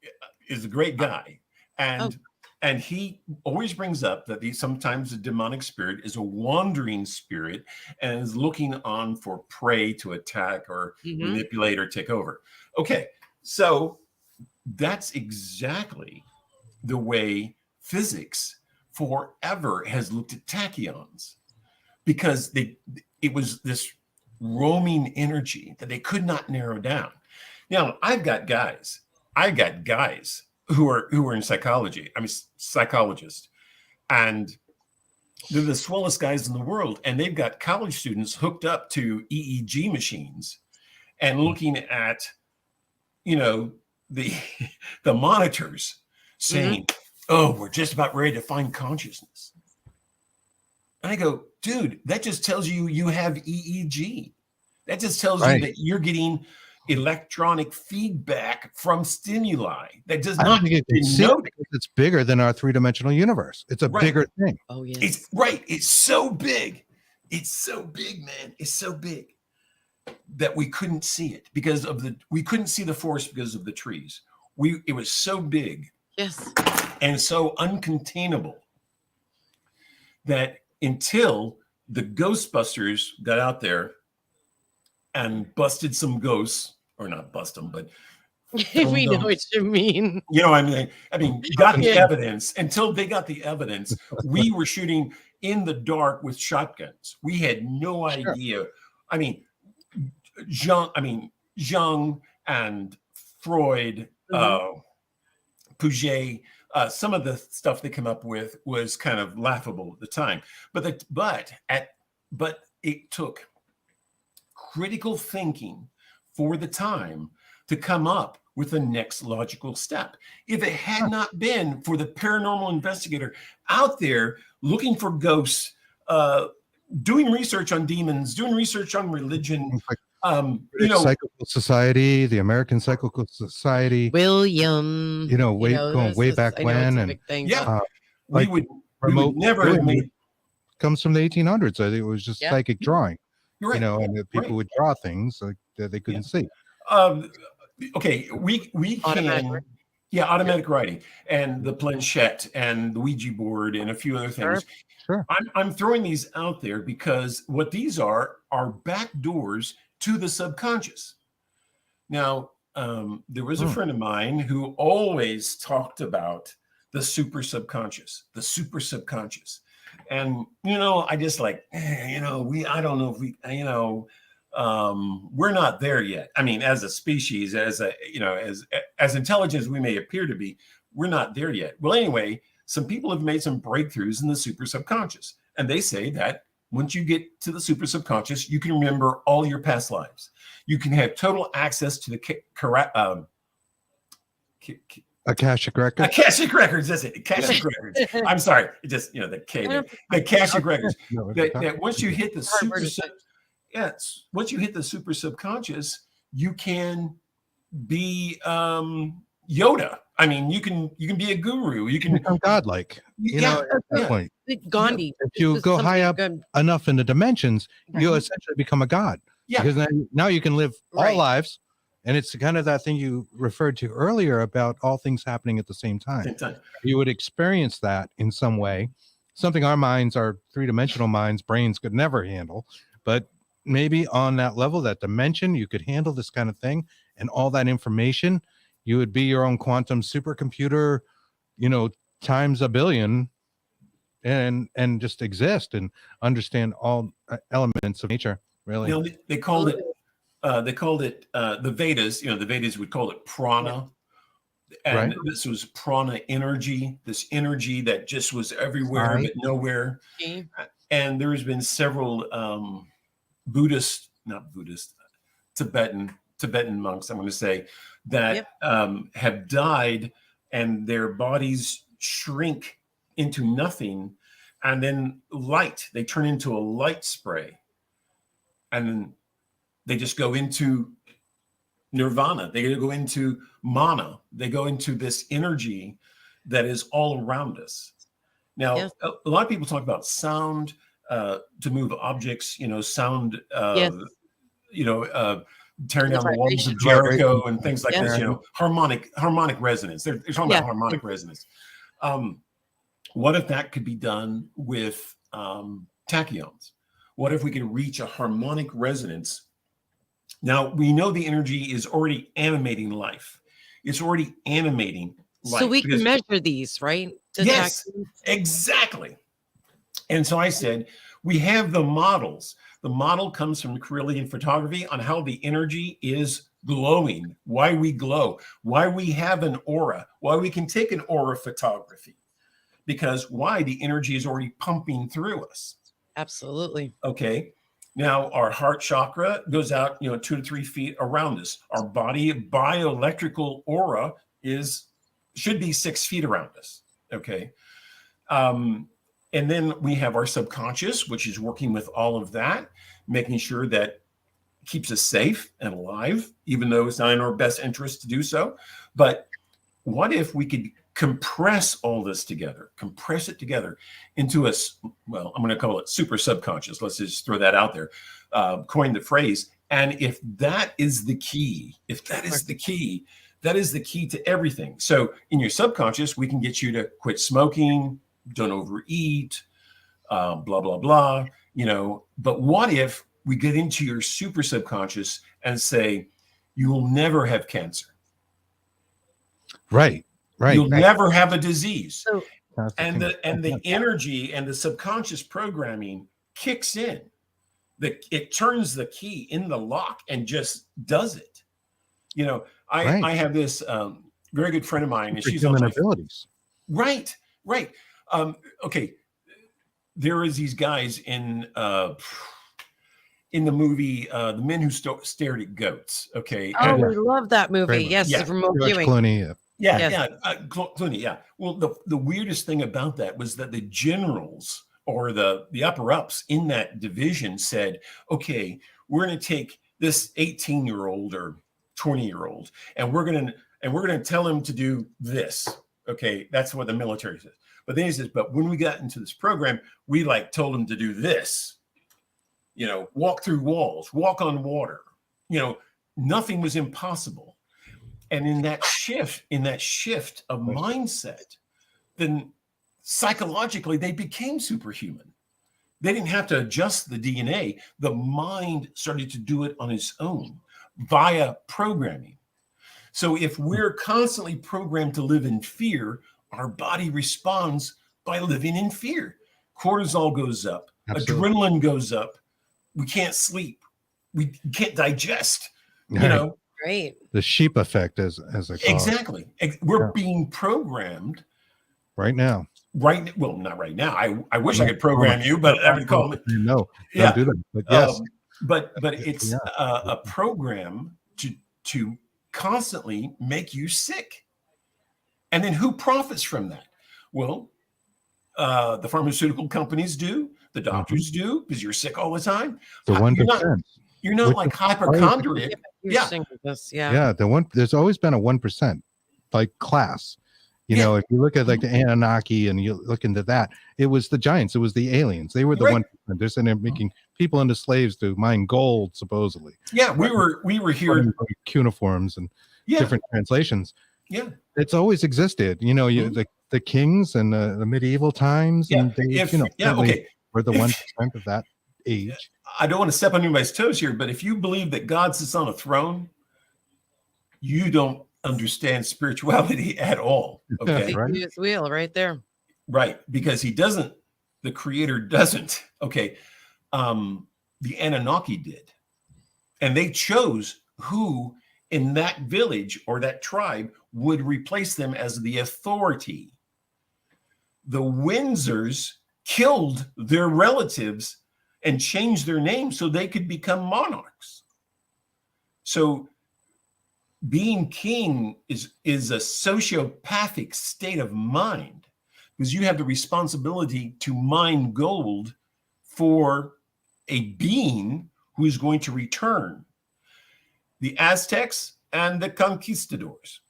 is a great guy. And he always brings up that sometimes the demonic spirit is a wandering spirit and is looking on for prey to attack or manipulate or take over. Okay, so that's exactly the way physics forever has looked at tachyons, because it was this roaming energy that they could not narrow down. Now, I've got guys who are in psychology. I mean, psychologists, and they're the swellest guys in the world. And they've got college students hooked up to EEG machines and looking at, the monitors saying, "Oh, we're just about ready to find consciousness." And I go, dude, that just tells you have EEG. That just tells you that you're getting electronic feedback from stimuli. That does not it's bigger than our three-dimensional universe. It's a bigger thing. Oh yeah. It's so big It's so big, man. It's so big that we couldn't see it because we couldn't see the forest because of the trees. It was so big. Yes. And so uncontainable that until the Ghostbusters got out there and busted some ghosts, or not bust them, but we know what you mean. You know, I mean, got the evidence. Until they got the evidence, we were shooting in the dark with shotguns. We had no idea. I mean, Jung and Freud, Puget, some of the stuff they came up with was kind of laughable at the time. But it took critical thinking for the time to come up with the next logical step. If it had not been for the paranormal investigator out there looking for ghosts, doing research on demons, doing research on religion, Psychical Society, the American Psychical Society, William, going way back when, and we would never have made. Comes from the 1800s. I think it was just psychic drawing. You're right. And people would draw things like that they couldn't see. Okay, we can, automatic writing and the planchette and the Ouija board and a few other things. Sure. I'm throwing these out there because what these are back doors to the subconscious. Now, there was a friend of mine who always talked about the super subconscious, and I just like, I don't know if we, we're not there yet. I mean, as a species, as intelligent as we may appear to be, we're not there yet. Well, anyway, some people have made some breakthroughs in the super subconscious, and they say that once you get to the super subconscious, you can remember all your past lives. You can have total access to the Akashic records. Akashic records. That's it. Akashic records. I'm sorry. It just the K. The Akashic records. That once you hit the once you hit the super subconscious, you can be Yoda. I mean, you can be a guru. You can become godlike. At that point. Gandhi. If you go high up enough in the dimensions, you essentially become a god. Yeah. Because now you can live all lives. And it's kind of that thing you referred to earlier about all things happening at the same time. You would experience that in some way, something our three-dimensional minds, brains could never handle. But maybe on that level, that dimension, you could handle this kind of thing, and all that information, you would be your own quantum supercomputer, times a billion, and just exist and understand all elements of nature. Really, they called it the Vedas. The Vedas would call it prana, and this was prana energy. This energy that just was everywhere but nowhere. And there has been several Tibetan monks, I'm going to say, that have died, and their bodies shrink into nothing, and then they turn into a light spray, and then they just go into nirvana. They go into mana. They go into this energy that is all around us. Now, a lot of people talk about sound to move objects, sound, tearing down the walls of Jericho and things like this, harmonic resonance. They're talking about harmonic resonance. What if that could be done with tachyons? What if we could reach a harmonic resonance? Now, we know the energy is already animating life. It's already animating life. So we can measure these, right? Yes, exactly. And so I said, we have the models. The model comes from Kirlian photography on how the energy is glowing, why we glow, why we have an aura, why we can take an aura photography. Because the energy is already pumping through us. Absolutely. Okay. Now, our heart chakra goes out, 2 to 3 feet around us. Our body bioelectrical aura should be 6 feet around us. Okay. And then we have our subconscious, which is working with all of that, making sure that keeps us safe and alive, even though it's not in our best interest to do so. But what if we could compress all this together, compress it together into I'm going to call it super subconscious. Let's just throw that out there, coin the phrase. And if that is the key, that is the key to everything. So in your subconscious, we can get you to quit smoking, don't overeat, blah, blah, blah, but what if we get into your super subconscious and say, you will never have cancer. Right. You'll never have a disease. So, and the energy and the subconscious programming kicks in. It turns the key in the lock and just does it. I have this very good friend of mine, and she's human abilities. Right. Okay. There is these guys in the movie, The Men Who Stared at Goats. Okay. Oh, we love that movie. Yes, remote viewing. Clooney. Clooney. Yeah. Well, the weirdest thing about that was that the generals or the upper ups in that division said, okay, we're going to take this 18-year-old or 20-year-old, and we're going to tell him to do this. Okay. That's what the military says. But then he says, but when we got into this program, we told him to do this, walk through walls, walk on water, nothing was impossible. And in that shift of mindset, then psychologically they became superhuman. They didn't have to adjust the DNA. The mind started to do it on its own via programming. So if we're constantly programmed to live in fear, our body responds by living in fear. Cortisol goes up, Absolutely. Adrenaline goes up. We can't sleep. We can't digest, Right. The sheep effect, as I call Exactly. We're being programmed right now. Well, not right now. I wish I could program you, but I would call it. No, don't do that. But yes. But it's a program to constantly make you sick. And then who profits from that? Well, the pharmaceutical companies do, the doctors do, because you're sick all the time. The 1%. You're not like hypochondriac. There's always been a 1% class. If you look at the Anunnaki and you look into that, it was the giants, it was the aliens. They were the 1%. They're sitting there making people into slaves to mine gold, supposedly. Yeah, we were here cuneiforms and different translations. Yeah, it's always existed. The kings and the medieval times, and they, were the 1% of that age. I don't want to step on anybody's toes here, but if you believe that God sits on a throne, you don't understand spirituality at all. Okay, right? His wheel right there. Right, because he doesn't. The Creator doesn't. Okay, the Anunnaki did, and they chose who in that village or that tribe would replace them as the authority. The Windsors killed their relatives and changed their name so they could become monarchs. So being king is a sociopathic state of mind, because you have the responsibility to mine gold for a being who is going to return. The Aztecs and the conquistadors.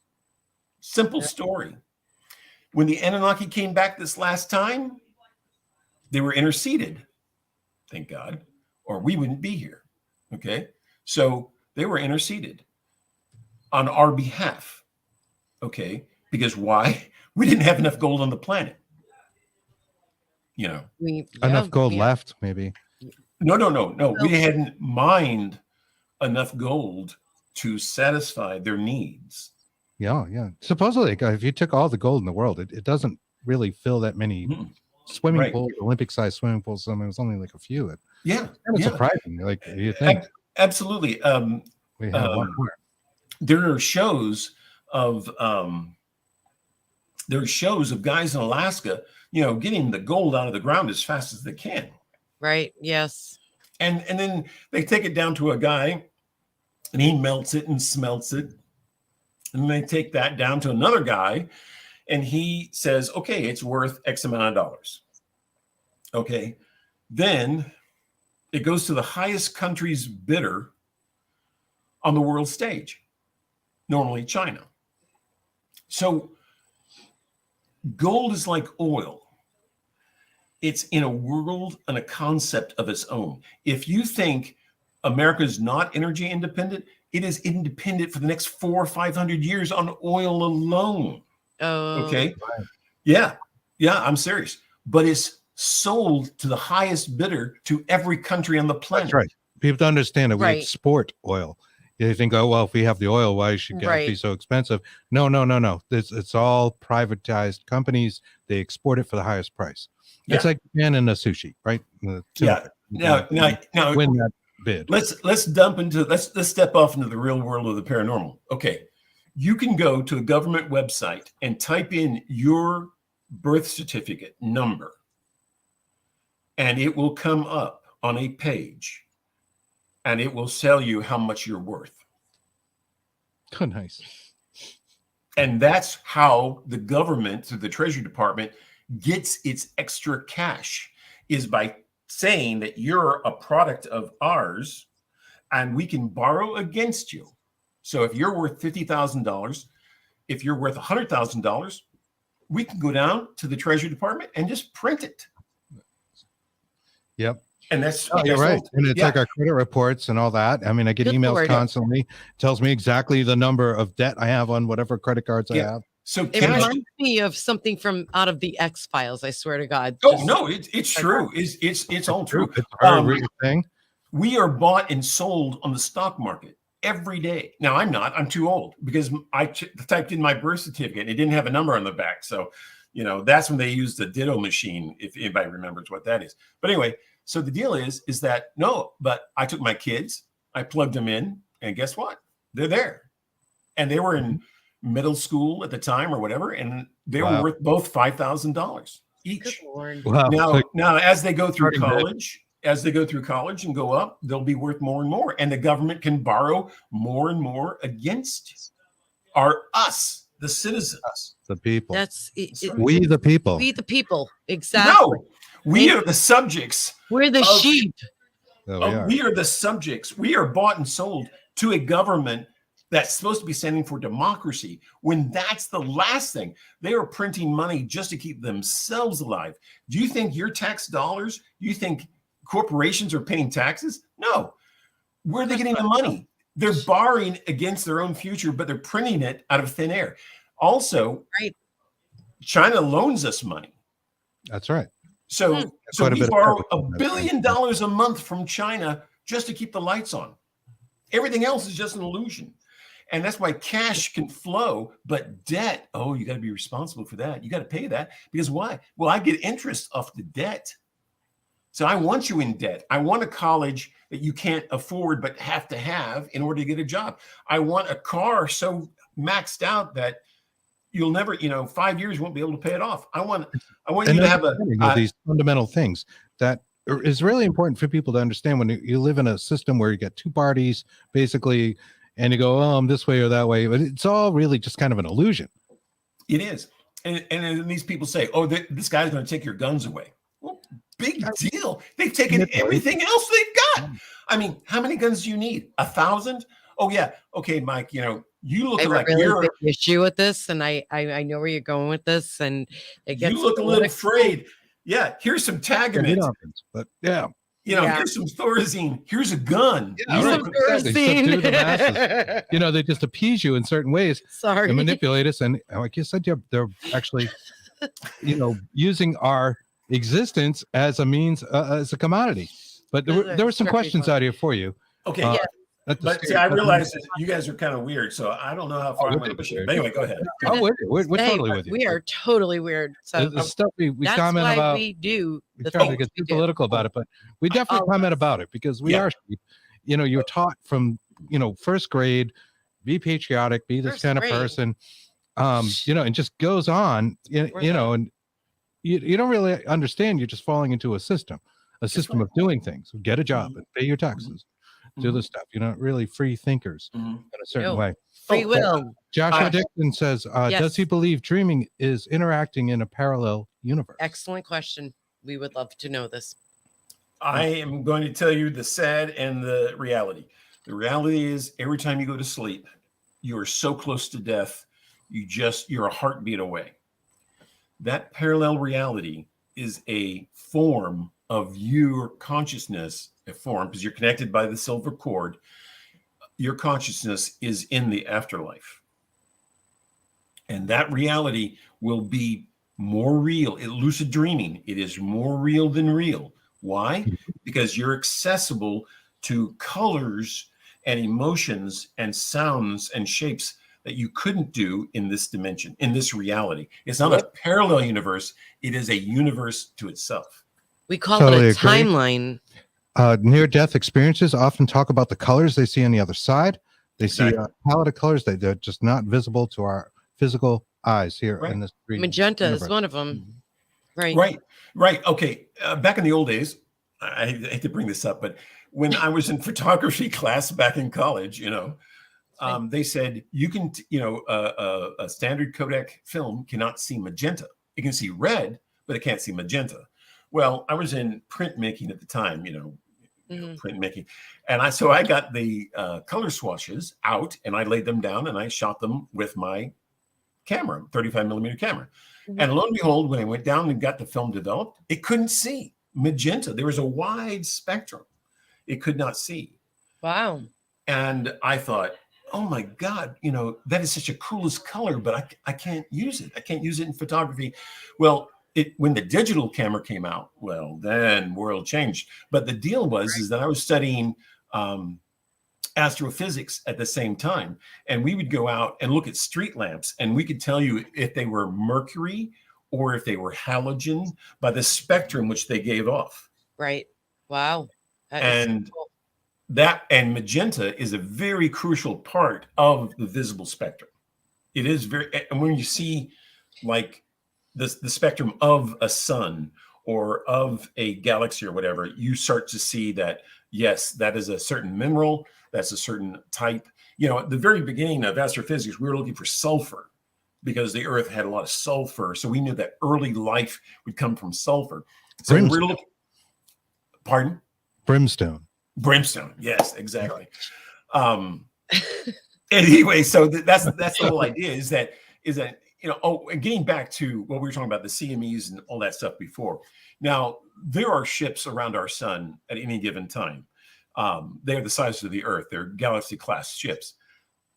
Simple story. When the Anunnaki came back this last time, they were interceded, thank God, or we wouldn't be here. Okay, so they were interceded on our behalf. Okay, because why? We didn't have enough gold on the planet. Enough gold left, maybe. No. We hadn't mined enough gold to satisfy their needs. Yeah. Supposedly, if you took all the gold in the world, it doesn't really fill that many swimming pools, Olympic-sized swimming pools. I mean, it was only like a few. It's surprising. You think? Absolutely. We have one more. There are shows of guys in Alaska, getting the gold out of the ground as fast as they can. Right. Yes. And then they take it down to a guy, and he melts it and smelts it. And they take that down to another guy, and he says, okay, it's worth X amount of dollars. Okay. Then it goes to the highest country's bidder on the world stage, normally China. So Gold is like oil. It's in a world and a concept of its own. If you think America is not energy independent, it is independent for the next 400 or 500 years on oil alone. Oh, okay. Yeah. Yeah, I'm serious. But it's sold to the highest bidder to every country on the planet. That's right. People don't understand that we export oil. They think, oh, well, if we have the oil, why should gas be so expensive? No. It's all privatized companies. They export it for the highest price. Yeah. It's like Japan and the sushi, right? Yeah. Now, win that bid. Let's step off into the real world of the paranormal. Okay. You can go to a government website and type in your birth certificate number, and it will come up on a page, and it will tell you how much you're worth. Oh, nice. And that's how the government, through the Treasury Department, gets its extra cash, is by saying that you're a product of ours and we can borrow against you. So if you're worth $50,000, if you're worth $100,000, we can go down to the Treasury Department and just print it. Yep. And that's you're right. And it's like our credit reports and all that. I mean, I get emails constantly. Tells me exactly the number of debt I have on whatever credit cards I have. So it reminds me of something from out of the X-Files. I swear to God. Oh no, it's true. It's all true. It's a real thing. We are bought and sold on the stock market every day. Now I'm too old because I typed in my birth certificate and it didn't have a number on the back. So, that's when they used the ditto machine, if anybody remembers what that is. But anyway, so the deal is that but I took my kids, I plugged them in, and guess what? They're there. And they were in middle school at the time or whatever, and they were worth both $5,000 each. Wow. Now, as they go through college, and go up, they'll be worth more and more, and the government can borrow more and more against us, the citizens, the people. That's we, the people. We, the people. Exactly. No, we are the subjects. We're the sheep. We are the subjects. We are bought and sold to a government that's supposed to be standing for democracy, when that's the last thing. They are printing money just to keep themselves alive. Do you think your tax dollars, you think corporations are paying taxes? No. Where are they getting the money? They're borrowing against their own future, but they're printing it out of thin air. Also, China loans us money. That's right. So we borrow $1 billion a month from China just to keep the lights on. Everything else is just an illusion. And that's why cash can flow, but debt, you got to be responsible for that. You got to pay that, because why? Well, I get interest off the debt. So I want you in debt. I want a college that you can't afford but have to have in order to get a job. I want a car so maxed out that you'll never, 5 years you won't be able to pay it off. I want you to have these fundamental things that is really important for people to understand. When you live in a system where you get two parties, basically, and you go, I'm this way or that way, but it's all really just kind of an illusion. It is. And then these people say, this guy's going to take your guns away. Well, big deal. They've taken everything else they've got. I mean, how many guns do you need? 1,000? Oh, yeah. Okay, Mike, you look like you're an issue with this, and I know where you're going with this, and it gets you look a little afraid. Yeah, here's some Tagamet. But here's some Thorazine. Here's a gun. Yeah, subdue the masses. They just appease you in certain ways. Sorry. And manipulate us. And like you said, they're actually, using our existence as a means, as a commodity. But there were some questions out here for you. Okay. But see, I realize that you guys are kind of weird, so I don't know how far I'm going to push it. But anyway, go ahead. We're totally with you. We are totally weird. So the stuff we comment about. We do. We try to get too political about it, but we definitely comment about it because we are sheep. You're taught from first grade, be patriotic, be this kind of person, and just goes on. And you don't really understand. You're just falling into a system of doing things. Get a job and pay your taxes. Do the stuff. You're not really free thinkers in a certain way. Free will. Joshua Dixon says, does he believe dreaming is interacting in a parallel universe? Excellent question. We would love to know this. I am going to tell you the sad and the reality. The reality is every time you go to sleep, you are so close to death. You're a heartbeat away. That parallel reality is a form of your consciousness, a form, because you're connected by the silver cord. Your consciousness is in the afterlife. And that reality will be more real. Lucid dreaming, it is more real than real. Why? Because you're accessible to colors and emotions and sounds and shapes that you couldn't do in this dimension, in this reality. It's not a parallel universe. It is a universe to itself. We call it a timeline. Near-death experiences often talk about the colors they see on the other side. They see a palette of colors that they're just not visible to our physical eyes here in this magenta universe. Is one of them. Right. Okay. Back in the old days, I hate to bring this up, but when I was in photography class back in college, they said you can, a standard Kodak film cannot see magenta. It can see red, but it can't see magenta. Well, I was in printmaking at the time, printmaking. And I got the color swatches out and I laid them down and I shot them with my camera, 35 millimeter camera. And lo and behold, when I went down and got the film developed, it couldn't see magenta. There was a wide spectrum. It could not see. Wow. And I thought, oh my God, that is such a coolest color, but I can't use it. I can't use it in photography. Well, when the digital camera came out, well, then world changed. But the deal is that I was studying astrophysics at the same time. And we would go out and look at street lamps and we could tell you if they were mercury or if they halogen by the spectrum which they gave off. Right. Wow. And and magenta is a very crucial part of the visible spectrum. It is and when you see like the spectrum of a sun or of a galaxy or whatever, you start to see that, yes, that is a certain mineral, that's a certain type. At the very beginning of astrophysics, we were looking for sulfur because the Earth had a lot of sulfur. So we knew that early life would come from sulfur. So we're looking. Pardon? Brimstone. Yes, exactly. Anyway, so that's the whole idea is that and getting back to what we were talking about, the CMEs and all that stuff before. Now, there are ships around our sun at any given time. They are the size of the Earth. They're galaxy-class ships.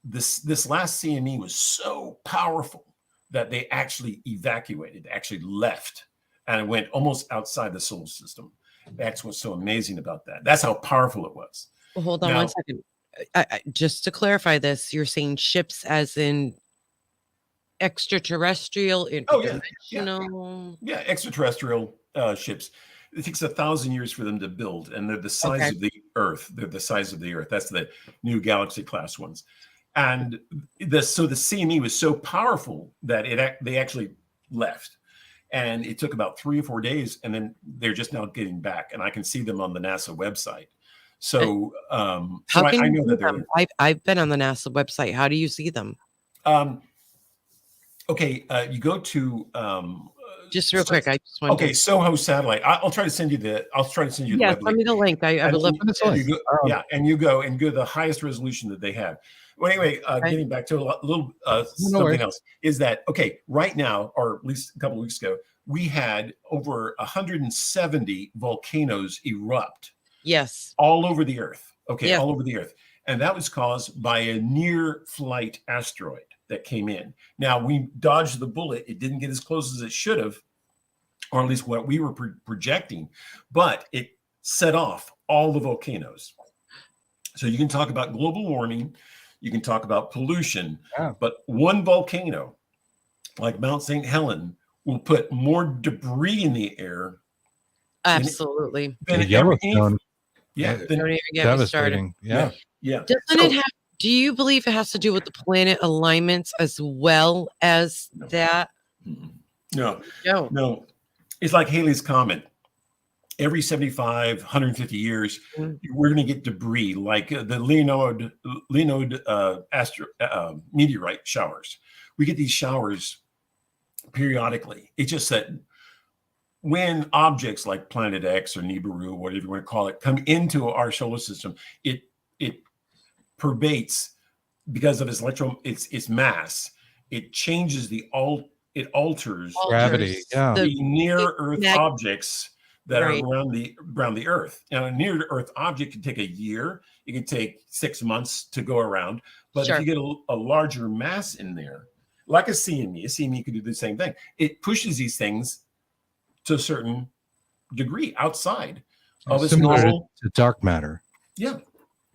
This last CME was so powerful that they actually evacuated, actually left, and it went almost outside the solar system. That's what's so amazing about that. That's how powerful it was. Well, hold on 1 second. Just to clarify this, you're saying ships as in extraterrestrial, interdimensional? Yeah, extraterrestrial ships. It takes 1,000 years for them to build, and they're the size of the Earth. They're the size of the Earth. That's the new galaxy class ones. And so the CME was so powerful that they actually left. And it took about 3 or 4 days, and then they're just now getting back. And I can see them on the NASA website. So, I know that they're. I've been on the NASA website. How do you see them? You go to just real quick. I just want Soho satellite. I'll try to send you the. Yeah, send me the link. I would love to see. You go to the highest resolution that they have. Well, anyway, getting back to a little something else is that right now, or at least a couple of weeks ago, we had over 170 volcanoes erupt. Yes, all over the Earth. All over the Earth, and that was caused by a near-flight asteroid that came in. Now, we dodged the bullet. It didn't get as close as it should have, or at least what we were projecting, but it set off all the volcanoes. So you can talk about global warming, you can talk about pollution, but one volcano, like Mount St. Helens, will put more debris in the air. Absolutely. Than Yellowstone. Don't even get me started. Yeah. Doesn't it have? Do you believe it has to do with the planet alignments as well as that? No. It's like Halley's Comet. Every 75, 150 years, we're going to get debris like the Leonid meteorite showers. We get these showers periodically. It's just that when objects like Planet X or Nibiru, whatever you want to call it, come into our solar system, it pervades because of its mass. It changes the it alters Gravity, yeah. the near Earth objects that Right. are around the Earth. Now, a near Earth object can take a year. It can take 6 months to go around. But Sure. if you get a larger mass in there, like a CME could do the same thing. It pushes these things to a certain degree outside of its Similar normal. to dark matter. Yeah.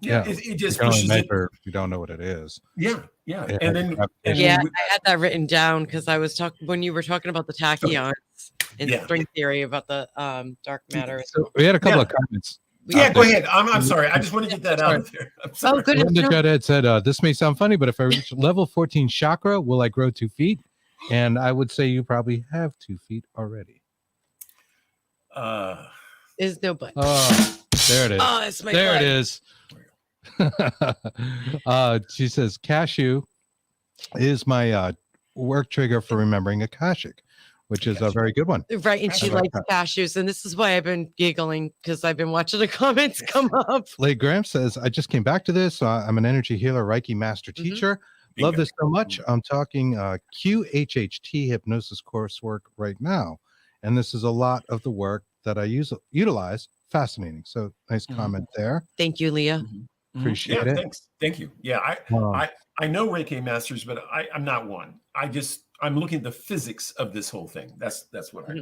It just you can only pushes it. measure if you don't know what it is. Yeah. It And has then gravitation. I had that written down because I was talking when you were talking about the tachyons and string theory about the dark matter. So we had a couple of comments. Yeah, go ahead. I'm sorry. I just want to get that out of there. I'm sorry. Oh, good. Linda Judette said, this may sound funny, but if I reach level 14 chakra, will I grow 2 feet? And I would say you probably have 2 feet already. Is no but. Oh, there it is. Oh, it's my there butt. it is. She says, cashew is my work trigger for remembering Akashic, which is a very good one. Right. And she likes cashews. And this is why I've been giggling because I've been watching the comments come up. Lay Graham says, I just came back to this. I'm an energy healer, Reiki master teacher. Love this so much. I'm talking QHHT hypnosis coursework right now. And this is a lot of the work that I utilize. Fascinating. So nice comment there. Thank you, Leah. Appreciate it. Thanks. Thank you. Yeah, I know Reiki masters, but I'm not one. I'm looking at the physics of this whole thing. That's what I.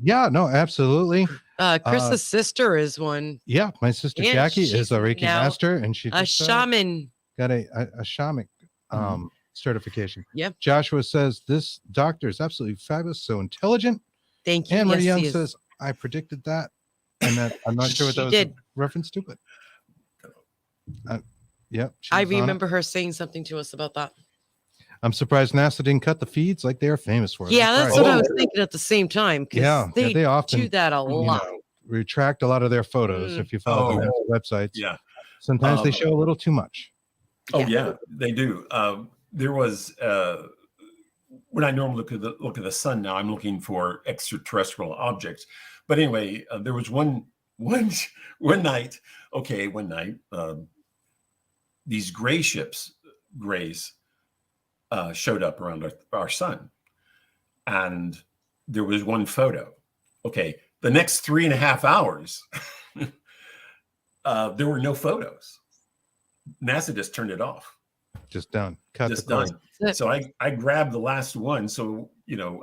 Yeah, no, absolutely. Chris's sister is one. Yeah, my sister And Jackie is a Reiki now master, and she a just, shaman. got a shamanic certification. Yep. Joshua says this doctor is absolutely fabulous, so intelligent. Thank you. Anne Marie Yes, Young he is. says I predicted that, and that I'm not sure what She that was did. a reference to, but yep. I remember her saying something to us about that. I'm surprised NASA didn't cut the feeds like they're famous for. Yeah, that's what I was thinking at the same time. Yeah, they often do that a lot. Retract a lot of their photos if you follow their websites. Yeah, sometimes they show a little too much. Oh yeah, they do. There was when I normally look at the sun now, I'm looking for extraterrestrial objects. But anyway, there was one night. Okay, one night, these grays showed up around our sun, and there was one photo. Okay, the next 3.5 hours, there were no photos. NASA just turned it off. Just done. Just done. So I grabbed the last one. So,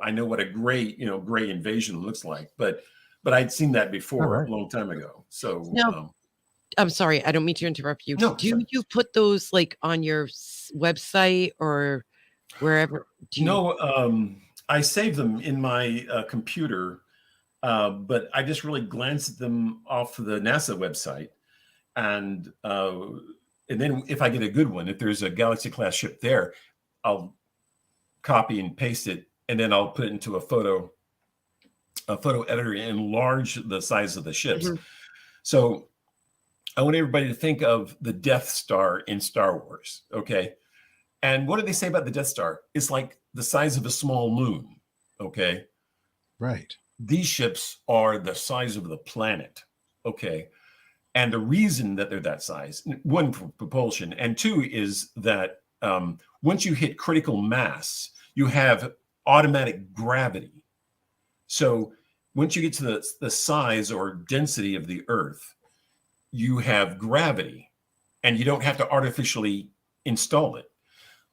I know what a gray invasion looks like, but I'd seen that before a long time ago. So no, I'm sorry. I don't mean to interrupt you. No, do you put those like on your website or wherever? I save them in my computer, but I just really glance at them off of the NASA website. And then if I get a good one, if there's a Galaxy class ship there, I'll copy and paste it, and then I'll put it into a photo editor and enlarge the size of the ships. So I want everybody to think of the Death Star in Star Wars. Okay. And what do they say about the Death Star? It's like the size of a small moon. Okay. Right. These ships are the size of the planet. Okay. And the reason that they're that size, one, for propulsion, and two is that once you hit critical mass, you have automatic gravity. So once you get to the size or density of the Earth, you have gravity, and you don't have to artificially install it.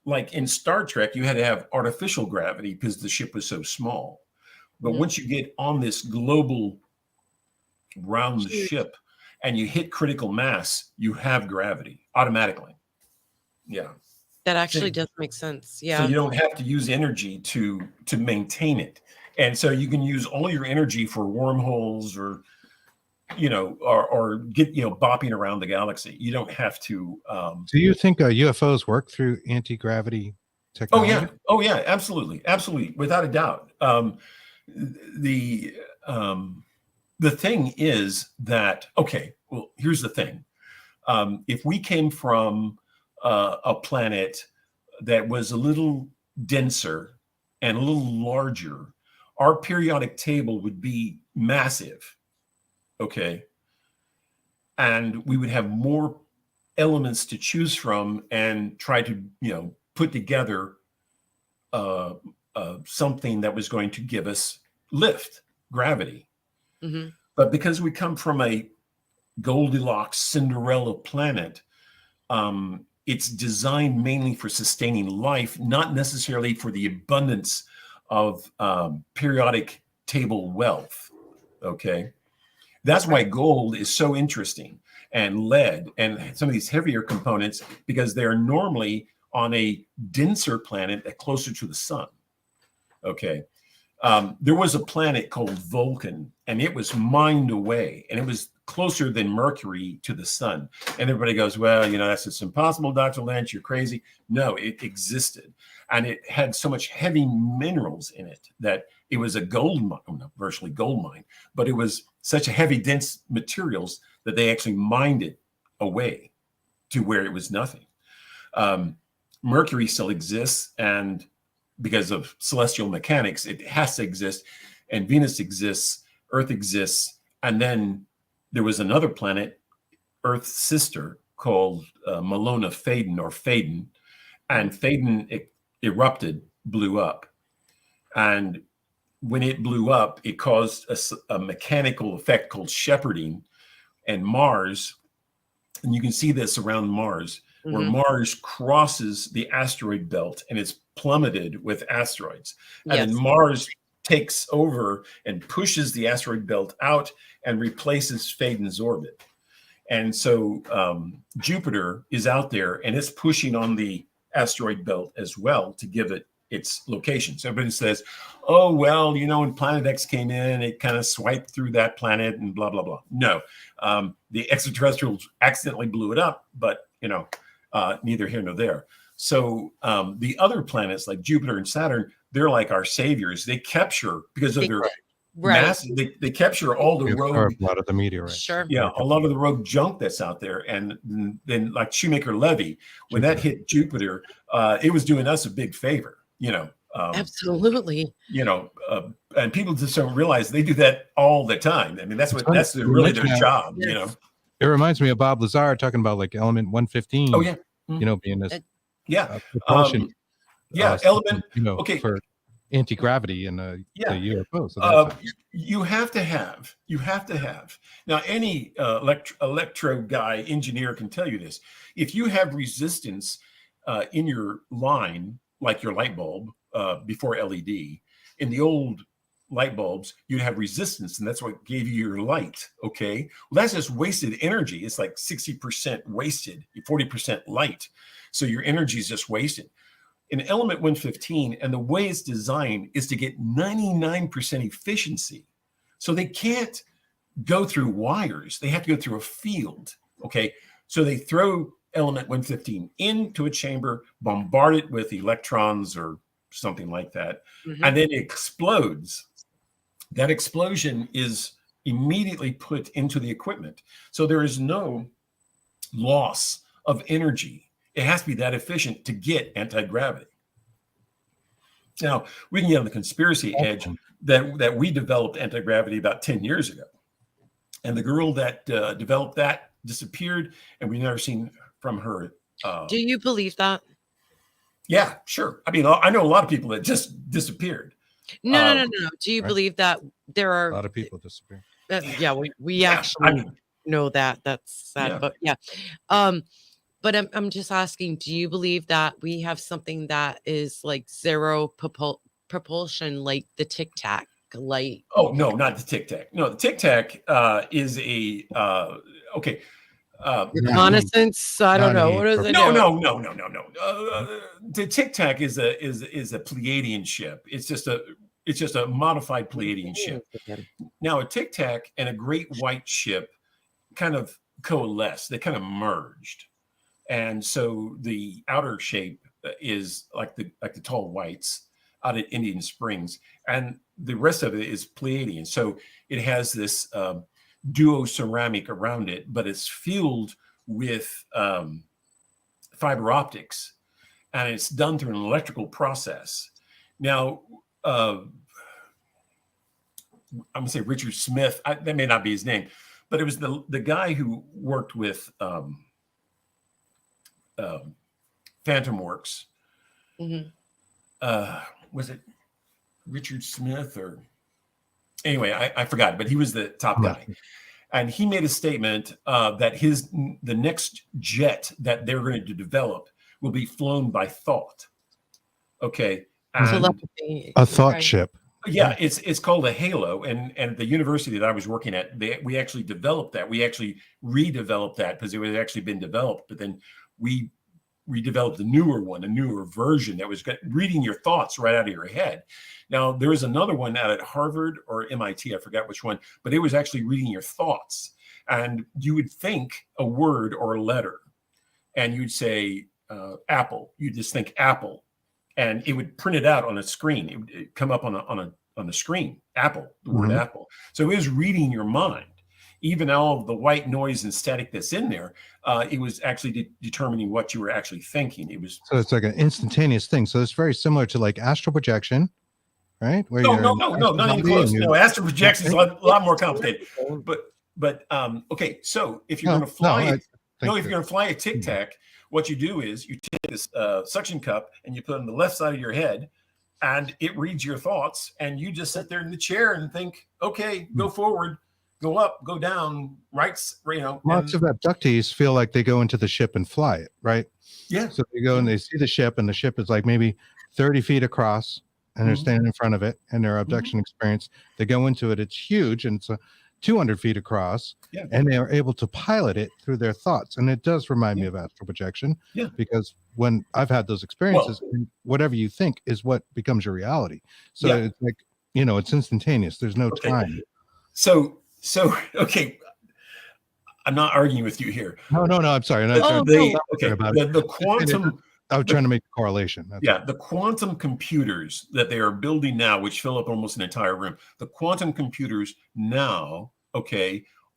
Like in Star Trek, you had to have artificial gravity because the ship was so small. But once you get on this global round the ship, and you hit critical mass, you have gravity automatically. Yeah. That actually does make sense. Yeah. So you don't have to use energy to maintain it. And so you can use all your energy for wormholes or get, bopping around the galaxy. You don't have to. Do you think UFOs work through anti-gravity technology? Oh yeah. Absolutely. Without a doubt. The thing is that, okay, well, here's the thing. If we came from a planet that was a little denser and a little larger, our periodic table would be massive, okay? And we would have more elements to choose from and try to, put together a something that was going to give us lift, gravity. Mm-hmm. But because we come from a Goldilocks Cinderella planet, it's designed mainly for sustaining life, not necessarily for the abundance of periodic table wealth. Okay. That's why gold is so interesting, and lead and some of these heavier components, because they're normally on a denser planet closer to the sun. Okay. There was a planet called Vulcan, and it was mined away, and it was closer than Mercury to the sun. And everybody goes, well, that's just impossible, Dr. Lynch, you're crazy. No, it existed. And it had so much heavy minerals in it that it was a gold mine, not virtually gold mine, but it was such a heavy, dense materials that they actually mined it away to where it was nothing. Mercury still exists, and because of celestial mechanics, it has to exist, and Venus exists, Earth exists, and then there was another planet, Earth's sister, called Malona Phaedon, or Phaedon, and Phaedon erupted, blew up, and when it blew up, it caused a mechanical effect called shepherding, and Mars, and you can see this around Mars, where Mars crosses the asteroid belt and it's plummeted with asteroids. And then Mars takes over and pushes the asteroid belt out and replaces Phaedon's orbit. And so Jupiter is out there, and it's pushing on the asteroid belt as well to give it its location. So everybody says, oh, well, when Planet X came in, it kind of swiped through that planet and blah, blah, blah. No, the extraterrestrials accidentally blew it up, but, neither here nor there. So the other planets like Jupiter and Saturn, they're like our saviors. They capture, because of their mass, they capture all the rogue, a lot of the meteorites. Sure. Yeah, a lot of the rogue junk that's out there. And then like Shoemaker-Levy, when that hit Jupiter, it was doing us a big favor, absolutely. And people just don't realize they do that all the time. I mean, that's really their job, It reminds me of Bob Lazar talking about like element 115. Oh, yeah. Being this propulsion. Element, for anti-gravity in the UFO. So you have to have now, any electro guy, engineer can tell you this. If you have resistance in your line, like your light bulb before LED, in the old light bulbs, you'd have resistance, and that's what gave you your light. Okay, well, that's just wasted energy. It's like 60% wasted, 40% light. So your energy is just wasted. In element 115, and the way it's designed is to get 99% efficiency. So they can't go through wires. They have to go through a field. Okay, so they throw element 115 into a chamber, bombard it with electrons or something like that, and then it explodes. That explosion is immediately put into the equipment. So there is no loss of energy. It has to be that efficient to get anti-gravity. Now, we can get on the conspiracy edge that we developed anti-gravity about 10 years ago. And the girl that developed that disappeared, and we've never seen from her. Do you believe that? Yeah, sure. I mean, I know a lot of people that just disappeared. No. Do you believe that there are a lot of people disappear? We actually know that. That's sad, but but I'm just asking, do you believe that we have something that is like zero propulsion, like the Tic Tac light? Oh, no, not the Tic Tac. No, the Tic Tac is a reconnaissance. I don't know. What is it? No. The Tic Tac is a Pleiadian ship. It's just a modified Pleiadian ship. Now, a Tic Tac and a great white ship kind of coalesced. They kind of merged. And so the outer shape is like the tall whites out at Indian Springs, and the rest of it is Pleiadian. So it has this duo ceramic around it, but it's fueled with fiber optics, and it's done through an electrical process. Now, I'm gonna say Richard Smith. That may not be his name, but it was the guy who worked with Phantom Works. Was it Richard Smith or anyway, I forgot, but he was the top guy. And he made a statement that the next jet that they're going to develop will be flown by thought. Okay. And a thought ship. Yeah, it's called a Halo, and at the university that I was working at, we actually developed that. We actually redeveloped that because it had actually been developed, but then we redeveloped a newer version that was reading your thoughts right out of your head. Now there was another one out at Harvard or MIT, I forgot which one, but it was actually reading your thoughts, and you would think a word or a letter, and you'd say apple. You just think apple. And it would print it out on a screen. It would come up on the screen. Apple, the word apple. So it was reading your mind. Even all of the white noise and static that's in there, it was actually determining what you were actually thinking. It was so it's like an instantaneous thing. So it's very similar to like astral projection, right? Where no, not even close. No, astral projection is a lot more complicated. But okay. So if you're going to fly, if you're going to fly a Tic Tac. What you do is you take this suction cup and you put it on the left side of your head, and it reads your thoughts, and you just sit there in the chair and think, okay, go forward, go up, go down, right, Lots of abductees feel like they go into the ship and fly it, right? Yeah. So they go and they see the ship, and the ship is like maybe 30 feet across, and they're standing in front of it, and their abduction experience, they go into it, it's huge, and it's 200 feet across, and they are able to pilot it through their thoughts. And it does remind me of astral projection, because when I've had those experiences, whatever you think is what becomes your reality. So it's like, it's instantaneous. There's no time. So, okay. I'm not arguing with you here. No, I'm sorry. The quantum... I was trying to make a correlation. The quantum computers that they are building now, which fill up almost an entire room, the quantum computers now,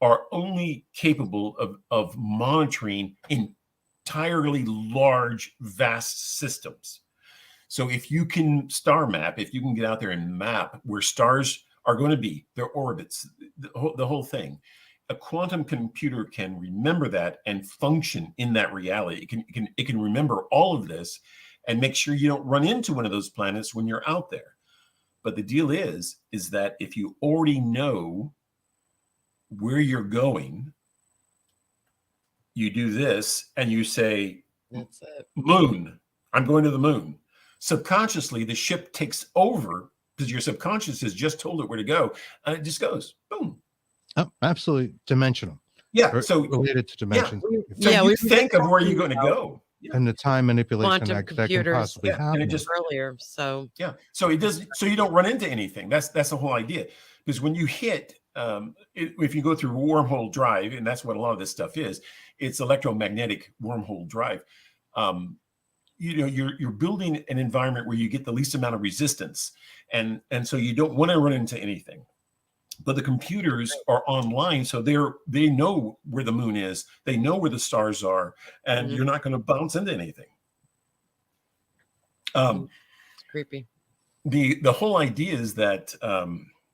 are only capable of monitoring entirely large, vast systems. So if you can star map, if you can get out there and map where stars are going to be, their orbits, the whole thing, a quantum computer can remember that and function in that reality. It can remember all of this and make sure you don't run into one of those planets when you're out there. But the deal is that if you already know where you're going, you do this and you say, that's it. Moon, I'm going to the moon. Subconsciously, the ship takes over because your subconscious has just told it where to go, and it just goes, boom. Oh, absolutely dimensional. Yeah, so related to dimensions. So you think of where you're going to go, and the time manipulation that can possibly happen. And it just earlier. So so it does. So you don't run into anything. That's the whole idea. Because when you hit, if you go through wormhole drive, and that's what a lot of this stuff is, it's electromagnetic wormhole drive. You're building an environment where you get the least amount of resistance, and so you don't want to run into anything. But the computers are online, so they know where the moon is, they know where the stars are, and you're not going to bounce into anything. It's creepy. The whole idea is that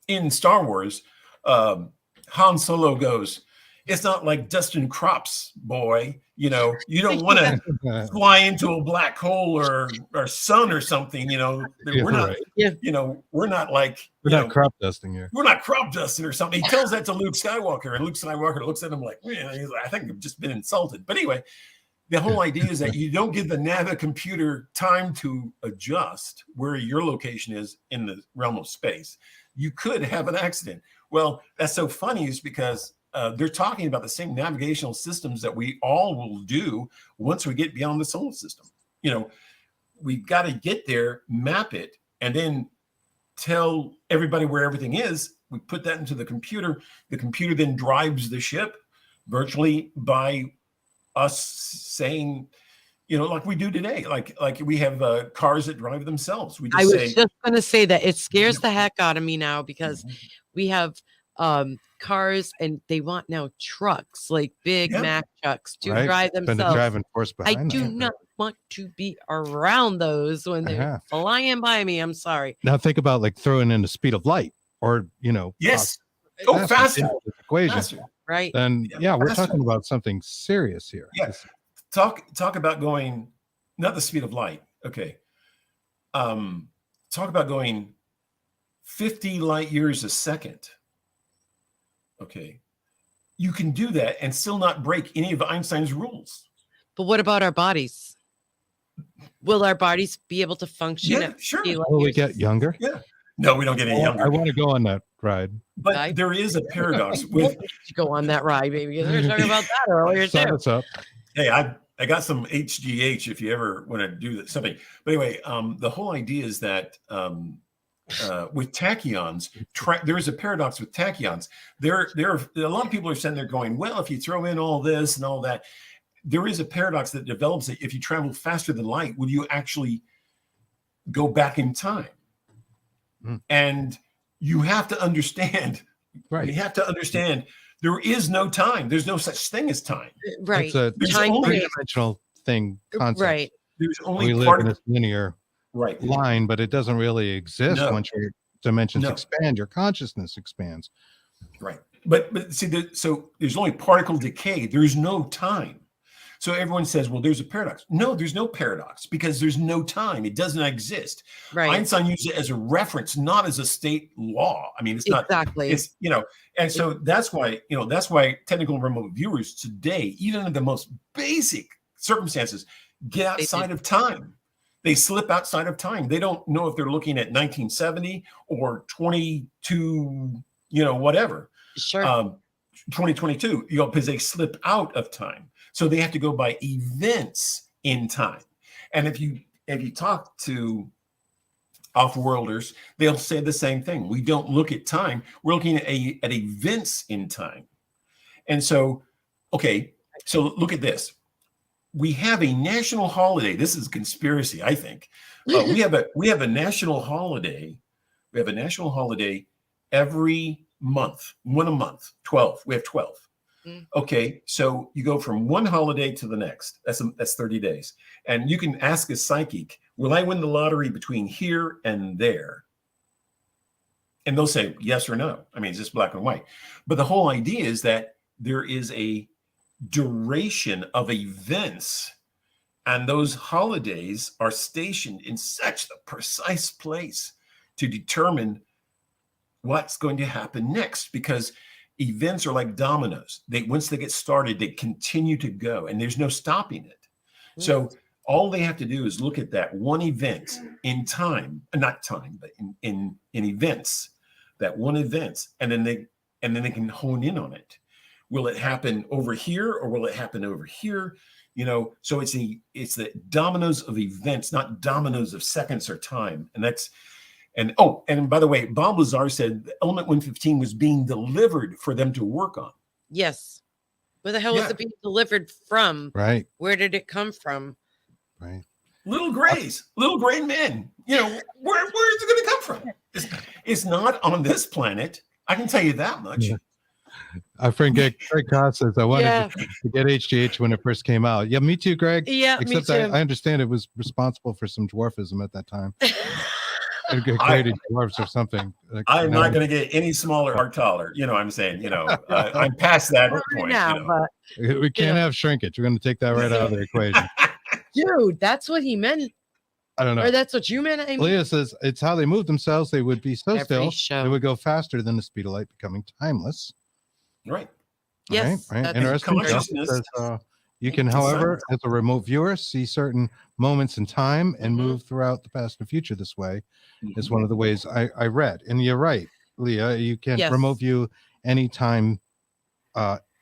in Star Wars, Han Solo goes, it's not like dust and crops, boy. You don't want to fly into a black hole or sun or something. We're not. We're not like we're not crop dusting here. We're not crop dusting or something. He tells that to Luke Skywalker, and Luke Skywalker looks at him like, he's like, I think I've just been insulted. But anyway, the whole idea is that you don't give the Nava computer time to adjust where your location is in the realm of space. You could have an accident. Well, that's so funny is because they're talking about the same navigational systems that we all will do once we get beyond the solar system. We've got to get there, map it, and then tell everybody where everything is. We put that into the computer. The computer then drives the ship virtually by us saying, like we do today. Like we have cars that drive themselves. We just just going to say that it scares the heck out of me now because we have cars and they want now trucks, like big Mack trucks to drive themselves. The driving force behind I do not want to be around those when they're flying by me. I'm sorry. Now think about like throwing in the speed of light or, yes. Go faster. Equation. Faster. Right. Then we're talking about something serious here. Yeah. Talk about going, not the speed of light. Okay. Talk about going 50 light years a second. Okay. You can do that and still not break any of Einstein's rules. But what about our bodies? Will our bodies be able to function? Yeah, sure. Will we get younger? Yeah. No, we don't get any younger. I want to go on that ride. But there is a paradox with go on that ride, baby. We were talking about that earlier too. What's up? Hey, I got some HGH if you ever want to do something. But anyway, the whole idea is that with tachyons, there is a paradox with tachyons. There are a lot of people are sitting there going, well, if you throw in all this and all that, there is a paradox that develops that if you travel faster than light, will you actually go back in time? And you have to understand, right? You have to understand there is no time. There's no such thing as time. Right. It's a three-dimensional thing concept. Right. There's only we live in this linear line, but it doesn't really exist once your dimensions expand, your consciousness expands. Right. But see, so there's only particle decay. There's no time. So everyone says, well, there's a paradox. No, there's no paradox because there's no time. It doesn't exist. Right. Einstein used it as a reference, not as a state law. I mean, it's not exactly. It's and so that's why technical remote viewers today, even in the most basic circumstances, get outside of time. They slip outside of time. They don't know if they're looking at 1970 or 22, whatever. Sure. 2022, because they slip out of time. So they have to go by events in time. And if you talk to off-worlders, they'll say the same thing. We don't look at time. We're looking at events in time. And so, okay, so look at this. We have a national holiday. This is conspiracy, I think. We have a national holiday. We have a national holiday every month, one a month, 12. We have 12. Okay, so you go from one holiday to the next. That's 30 days. And you can ask a psychic, will I win the lottery between here and there? And they'll say yes or no. I mean, it's just black and white. But the whole idea is that there is a duration of events, and those holidays are stationed in such a precise place to determine what's going to happen next, because events are like dominoes. Once they get started, they continue to go, and there's no stopping it. So all they have to do is look at that one event in time, not time, but in events, that one event, and then they can hone in on it. Will it happen over here or will it happen over here? So it's the dominoes of events, not dominoes of seconds or time. And by the way, Bob Lazar said the element 115 was being delivered for them to work on. Yes. Where the hell was it being delivered from? Right. Where did it come from? Right. Little grays, little gray men. Where is it going to come from? It's not on this planet. I can tell you that much. Yeah. Our friend Greg Cost says, I wanted to get HGH when it first came out. Yeah, me too, Greg. Yeah, Except me too. I understand it was responsible for some dwarfism at that time. And created dwarfs or something. I'm not going to get any smaller or taller. I'm saying, I'm past that point. Now, but, we can't have shrinkage. We're going to take that right out of the equation. Dude, that's what he meant. I don't know. Or that's what you meant. I mean, Leah says it's how they move themselves. They would be so Every still. They would go faster than the speed of light, becoming timeless. Right. Yes. Right. Interesting. Says, you can, however, as a remote viewer, see certain moments in time and move throughout the past and future this way. Is one of the ways I read. And you're right, Leah. You can remote view any time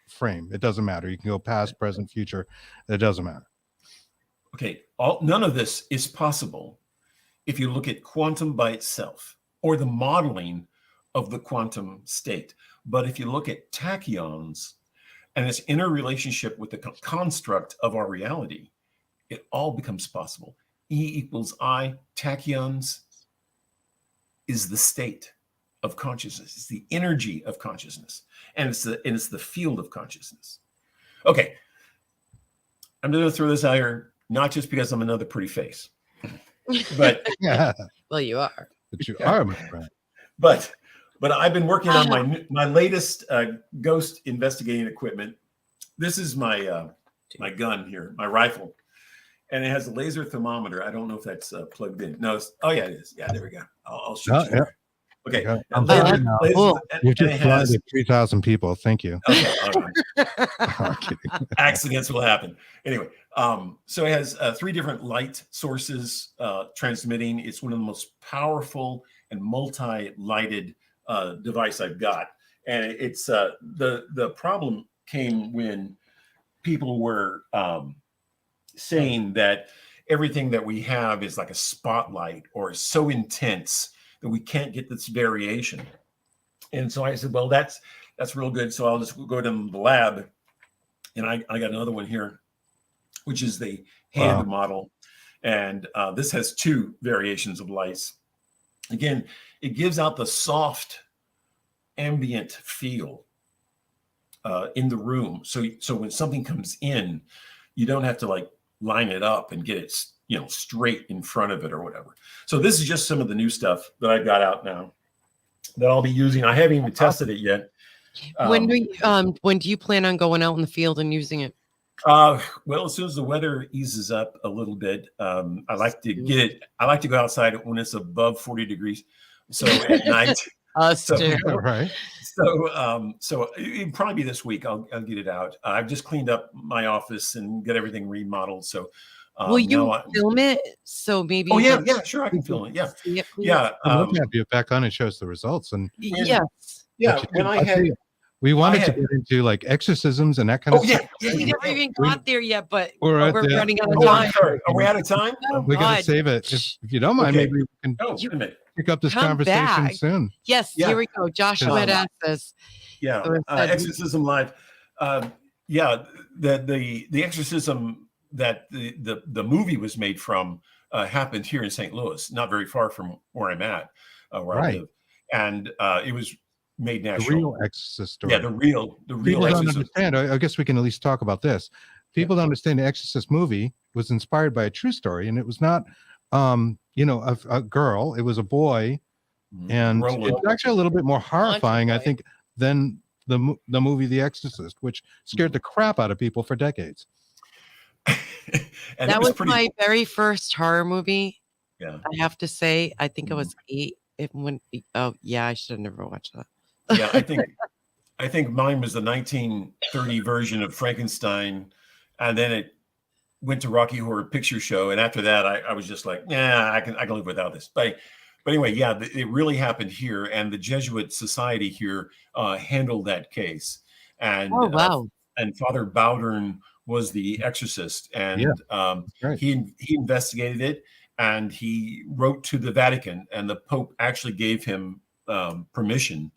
frame. It doesn't matter. You can go past, present, future. It doesn't matter. Okay. None of this is possible if you look at quantum by itself or the modeling of the quantum state. But if you look at tachyons and its interrelationship with the construct of our reality, it all becomes possible. E = I, tachyons is the state of consciousness. It's the energy of consciousness. And it's the field of consciousness. Okay. I'm going to throw this out here, not just because I'm another pretty face, but well, you are. But you are, my friend. But I've been working on my latest ghost investigating equipment. This is my gun here, my rifle, and it has a laser thermometer. I don't know if that's plugged in. No, it is. Yeah, there we go. I'll show you. Okay. I'm Ladies- sorry now. Cool. You and just it has- blinded 3,000 people. Thank you. okay, all right. I'm kidding. Accidents will happen. Anyway, so it has 3 different light sources transmitting. It's one of the most powerful and multi-lighted device I've got. And it's the problem came when people were saying that everything that we have is like a spotlight or is so intense that we can't get this variation. And so I said, well, that's real good. So I'll just go to the lab. And I got another one here, which is the hand model. And this has 2 variations of lights. Again, it gives out the soft ambient feel in the room. So when something comes in, you don't have to like line it up and get it, straight in front of it or whatever. So this is just some of the new stuff that I've got out now that I'll be using. I haven't even tested it yet. When do you plan on going out in the field and using it? Well, as soon as the weather eases up a little bit, I like to get it. I like to go outside when it's above 40 degrees. So at night. So, Right. So it'll probably be this week. I'll get it out. I've just cleaned up my office and get everything remodeled. So will you film it? So maybe. Oh yeah, sure. I can film it. Yeah, see it, please? yeah. I'd love to have you back on and show us the results. And Yes. Yeah. When we wanted to get into like exorcisms and that kind of stuff. We never even got there yet, but We're we're at the- running out of Oh, time. I'm sorry. Are we out of time? Oh, We got to God. save it. If you don't mind, Okay. maybe we can Oh, wait a minute. pick up this Come conversation back. soon. Yes, Yeah. here we go. Joshua had asked this. Yeah, So it said- Exorcism Live. Yeah, the exorcism that the movie was made from happened here in St. Louis, not very far from where I'm at, where I live, and it was made The national. real exorcist story. Yeah, the real People don't exorcism. understand. I guess we can at least talk about this. People don't understand the Exorcist movie was inspired by a true story, and it was not, a girl. It was a boy, and it's actually a little bit more horrifying, I think, than the movie The Exorcist, which scared the crap out of people for decades. And That was pretty my very first horror movie. Yeah, I have to say, I think I was 8. It wouldn't be. Oh yeah, I should have never watched that. yeah. I think mine was the 1930 version of Frankenstein, and then it went to Rocky Horror Picture Show, and after that, I was just like, yeah, I can live without this. But anyway, yeah, it really happened here, and the Jesuit Society here handled that case, and Oh wow. and Father Bowdern was the exorcist, and right. he investigated it, and he wrote to the Vatican, and the Pope actually gave him permission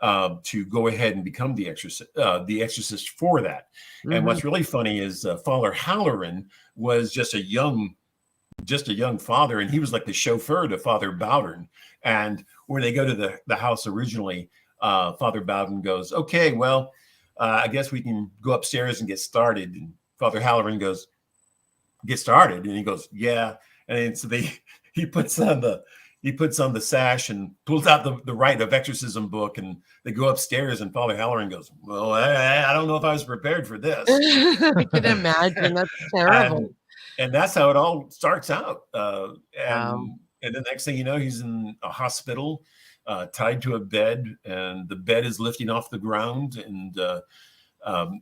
to go ahead and become the exorcist for that. Mm-hmm. And what's really funny is Father Halloran was just a young father, and he was like the chauffeur to Father Bowdern. And when they go to the house originally, Father Bowdern goes, "Okay, well, I guess we can go upstairs and get started." And Father Halloran goes, "Get started?" And he goes, "Yeah." And so he puts on the sash and pulls out the Rite of Exorcism book, and they go upstairs, and Father Halloran goes, "Well, I don't know if I was prepared for this." I can imagine. That's terrible. And that's how it all starts out. Wow. And the next thing you know, he's in a hospital, tied to a bed, and the bed is lifting off the ground, and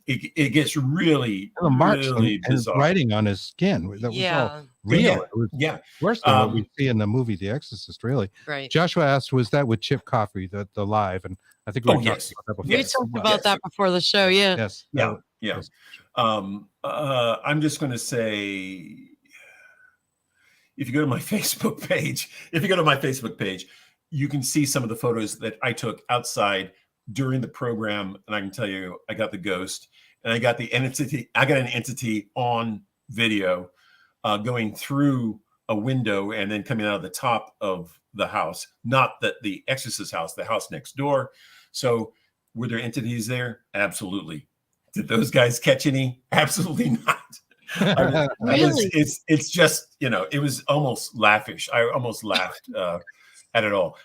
it gets really, The marks really and bizarre. writing on his skin. That was all real. Yeah. It was Yeah. worse than what we see in the movie The Exorcist, really. Right. Joshua asked, was that with Chip Coffey, the live? And I think we were talking about that before. We talked about that before the show. Yeah. Yes. Yeah. Yeah. I'm just going to say, if you go to my Facebook page, you can see some of the photos that I took outside during the program, and I can tell you, I got the ghost, and I got an entity on video going through a window and then coming out of the top of the house, not the Exorcist house, the house next door. So were there entities there? Absolutely. Did those guys catch any? Absolutely not. Really? It's just, it was almost laughish. I almost laughed at it all.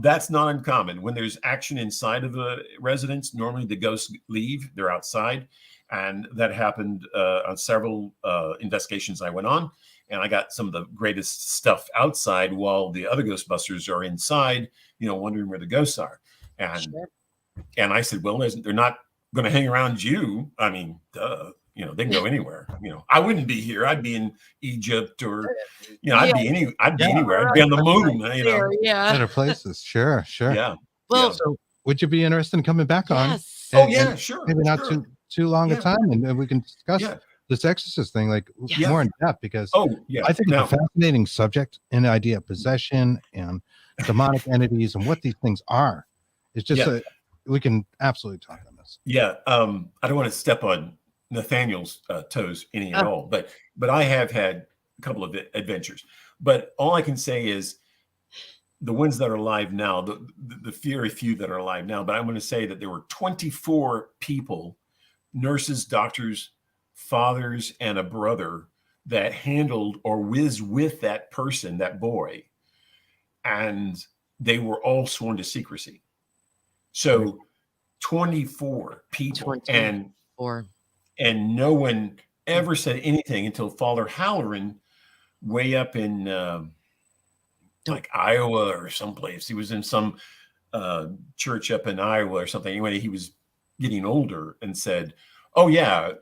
That's not uncommon. When there's action inside of the residence, normally the ghosts leave, they're outside. And that happened on several investigations I went on. And I got some of the greatest stuff outside while the other Ghostbusters are inside wondering where the ghosts are. And Sure. and I said, well, they're not going to hang around you. I mean, duh. They can go anywhere. I wouldn't be here. I'd be in Egypt, or I'd be anywhere. I'd be on the moon. Yeah. Better places. Sure. Yeah. Well, so would you be interested in coming back on? Yes. Oh yeah, sure. Maybe not too long a time, and we can discuss this exorcist thing more in depth, because I think it's a fascinating subject, and the idea of possession and demonic entities and what these things are. It's just we can absolutely talk on this. Yeah. I don't want to step on Nathaniel's toes any at all, but I have had a couple of adventures. But all I can say is the ones that are alive now, the very few that are alive now, but I'm going to say that there were 24 people, nurses, doctors, fathers, and a brother, that handled or whizzed with that person, that boy, and they were all sworn to secrecy. So 24 people, 24. and no one ever said anything until Father Halloran, way up in like Iowa or someplace. He was in some church up in Iowa or something. Anyway, he was getting older and said, oh yeah,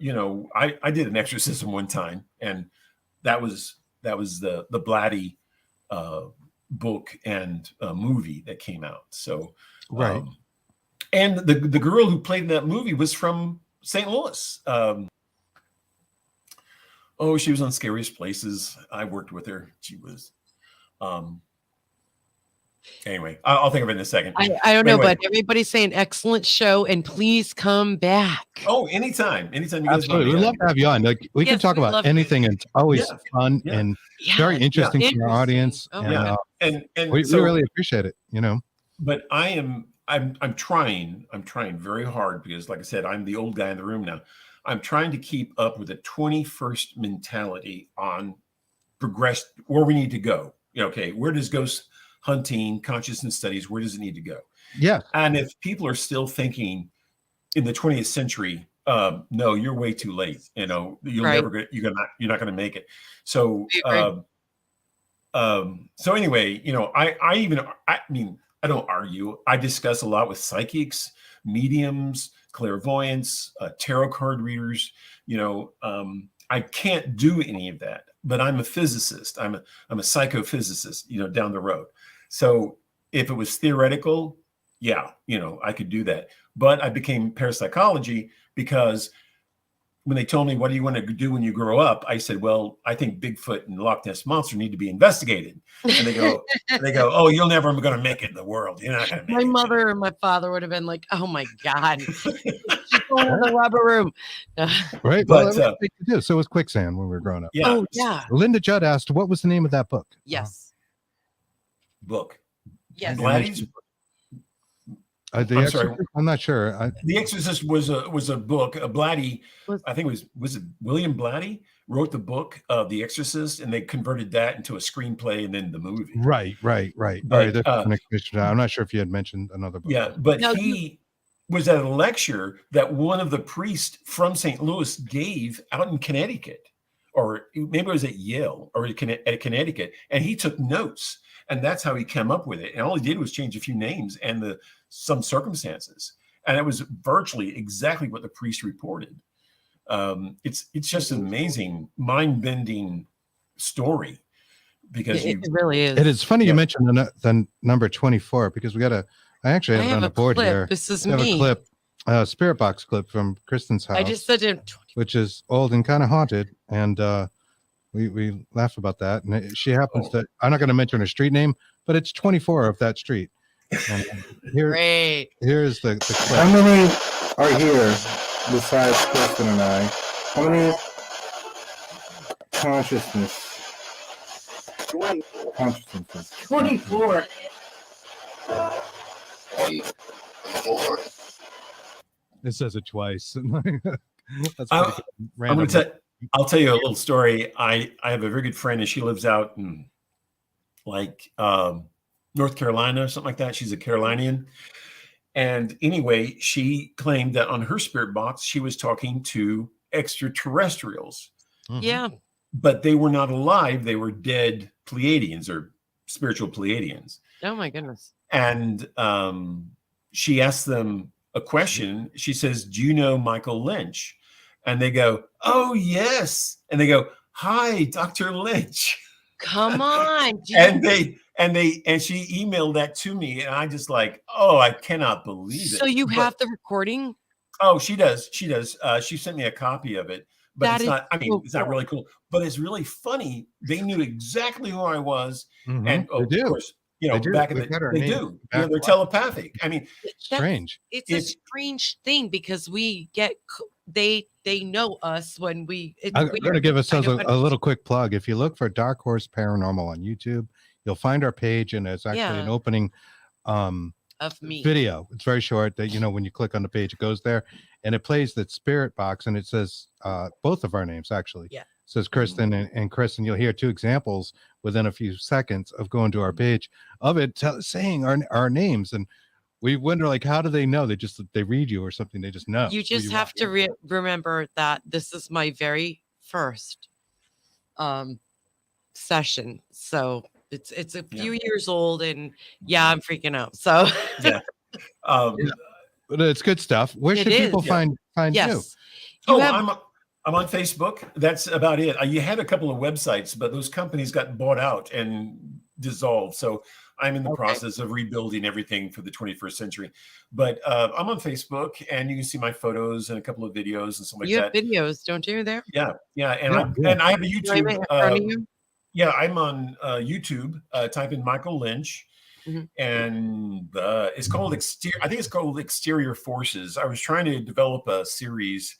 I did an exorcism one time, and that was the Blatty book and movie that came out. So right. And the girl who played in that movie was from St. Louis. She was on Scariest Places. I worked with her. She was anyway, I'll think of it in a second. I don't know, but everybody's saying excellent show, and please come back. Oh, anytime you guys absolutely. We'd love to have you on. Like, we can talk about anything, and it's always fun and very interesting to our audience. And we really appreciate it, But I'm trying very hard, because like I said, I'm the old guy in the room now. I'm trying to keep up with the 21st mentality on progress, where we need to go. Okay, where does ghost hunting, consciousness studies, where does it need to go? Yeah. And if people are still thinking in the 20th century, no, you're way too late. You're not going to make it. So so anyway, I mean, I don't argue. I discuss a lot with psychics, mediums, clairvoyants, tarot card readers. I can't do any of that, but I'm a physicist. I'm a psychophysicist, down the road. So if it was theoretical, I could do that. But I became parapsychology because when they told me, what do you want to do when you grow up? I said, well, I think Bigfoot and Loch Ness Monster need to be investigated. And they go, oh, you're never going to make it in the world. You're not going to make it. My mother and my father would have been like, oh my God, she's going to the rubber room. Right. But, so was quicksand when we were growing up. Yeah. Oh, yeah. Linda Judd asked, what was the name of that book? Yes. Book. Yes. Blatty's? I'm sorry. I'm not sure. The Exorcist was a book. Blatty, I think was it William Blatty wrote the book of The Exorcist, and they converted that into a screenplay and then the movie. Right. But, I'm not sure if you had mentioned another book. Yeah, but he was at a lecture that one of the priests from St. Louis gave out in Connecticut, or maybe it was at Yale or at Connecticut, and he took notes, and that's how he came up with it. And all he did was change a few names and some circumstances, and it was virtually exactly what the priest reported. It's just an amazing, mind-bending story, because it really is. It is funny you mentioned the number 24, because I actually have it on the board here. This is me. I have a clip, spirit box clip from Kristen's house. I just said it, which is old and kind of haunted, and we laugh about that. And she happens to, I'm not going to mention her street name, but it's 24 of that street. Great. Here's the clip. How many are here besides Kristen and I? How many consciousness? 24. 24. It says it twice. That's I'll tell you a little story. I have a very good friend, and she lives out in North Carolina or something like that. She's a Carolinian. And anyway, she claimed that on her spirit box, she was talking to extraterrestrials. Mm-hmm. Yeah. But they were not alive. They were dead Pleiadians, or spiritual Pleiadians. Oh my goodness. And she asked them a question. She says, "Do you know Michael Lynch?" And they go, "Oh, yes." And they go, "Hi, Dr. Lynch." Come on. And she emailed that to me, and I just like, oh, I cannot believe it. So you have the recording? Oh, she does. She sent me a copy of it, but That it's not, I mean, so it's not really cool, but it's really funny. They knew exactly who I was. Mhm. And of course, back in the, they do. They're telepathic. I mean, strange. It's a strange thing because we get, they know us when I'm going to give us a little quick plug. If you look for Dark Horse Paranormal on YouTube, you'll find our page, and it's actually an opening of me video. It's very short. That when you click on the page, it goes there, and it plays that spirit box, and it says both of our names actually. Yeah. It says Kristen and Chris, and you'll hear two examples within a few seconds of going to our page of it saying our names, and we wonder, like, how do they know? They read you or something. They just know. You just have to remember that this is my very first session, so it's a few years old, and I'm freaking out. So but it's good stuff. Where should people find you? I'm on Facebook. That's about it. You had a couple of websites, but those companies got bought out and dissolved. So I'm in the process of rebuilding everything for the 21st century. But I'm on Facebook, and you can see my photos and a couple of videos and stuff like that. You have videos, don't you? There. Yeah. And I have a YouTube. I'm on YouTube. Type in Michael Lynch, and it's called Exterior. I think it's called Exterior Forces. I was trying to develop a series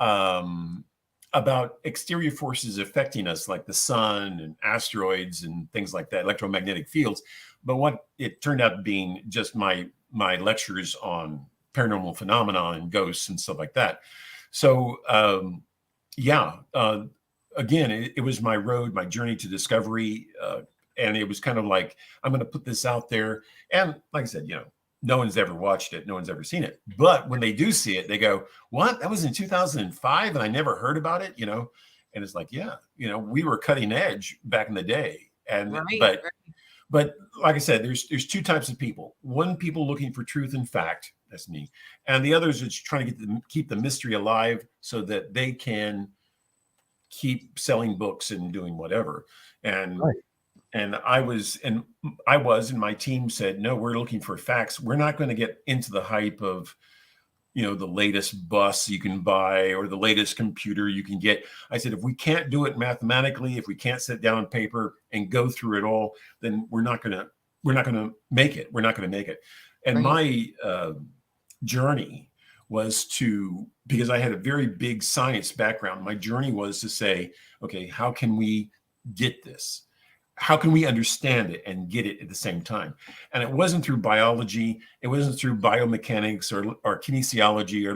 about exterior forces affecting us, like the sun and asteroids and things like that, electromagnetic fields. But what it turned out being just my lectures on paranormal phenomena and ghosts and stuff like that. So again, it was my road, my journey to discovery, and it was kind of like, I'm going to put this out there. And like I said, no one's ever watched it. No one's ever seen it. But when they do see it, they go, "What? That was in 2005 and I never heard about it," And it's like, we were cutting edge back in the day. And but like I said, there's two types of people. One, people looking for truth and fact. That's me. And the others are just trying to keep the mystery alive so that they can keep selling books and doing whatever. And And I was, and my team said, "No, we're looking for facts. We're not going to get into the hype of, the latest bus you can buy or the latest computer you can get." I said, if we can't do it mathematically, if we can't sit down on paper and go through it all, then we're not going to make it. We're not going to make it. And my journey was because I had a very big science background. My journey was to say, okay, how can we get this? How can we understand it and get it at the same time? And it wasn't through biology. It wasn't through biomechanics or kinesiology or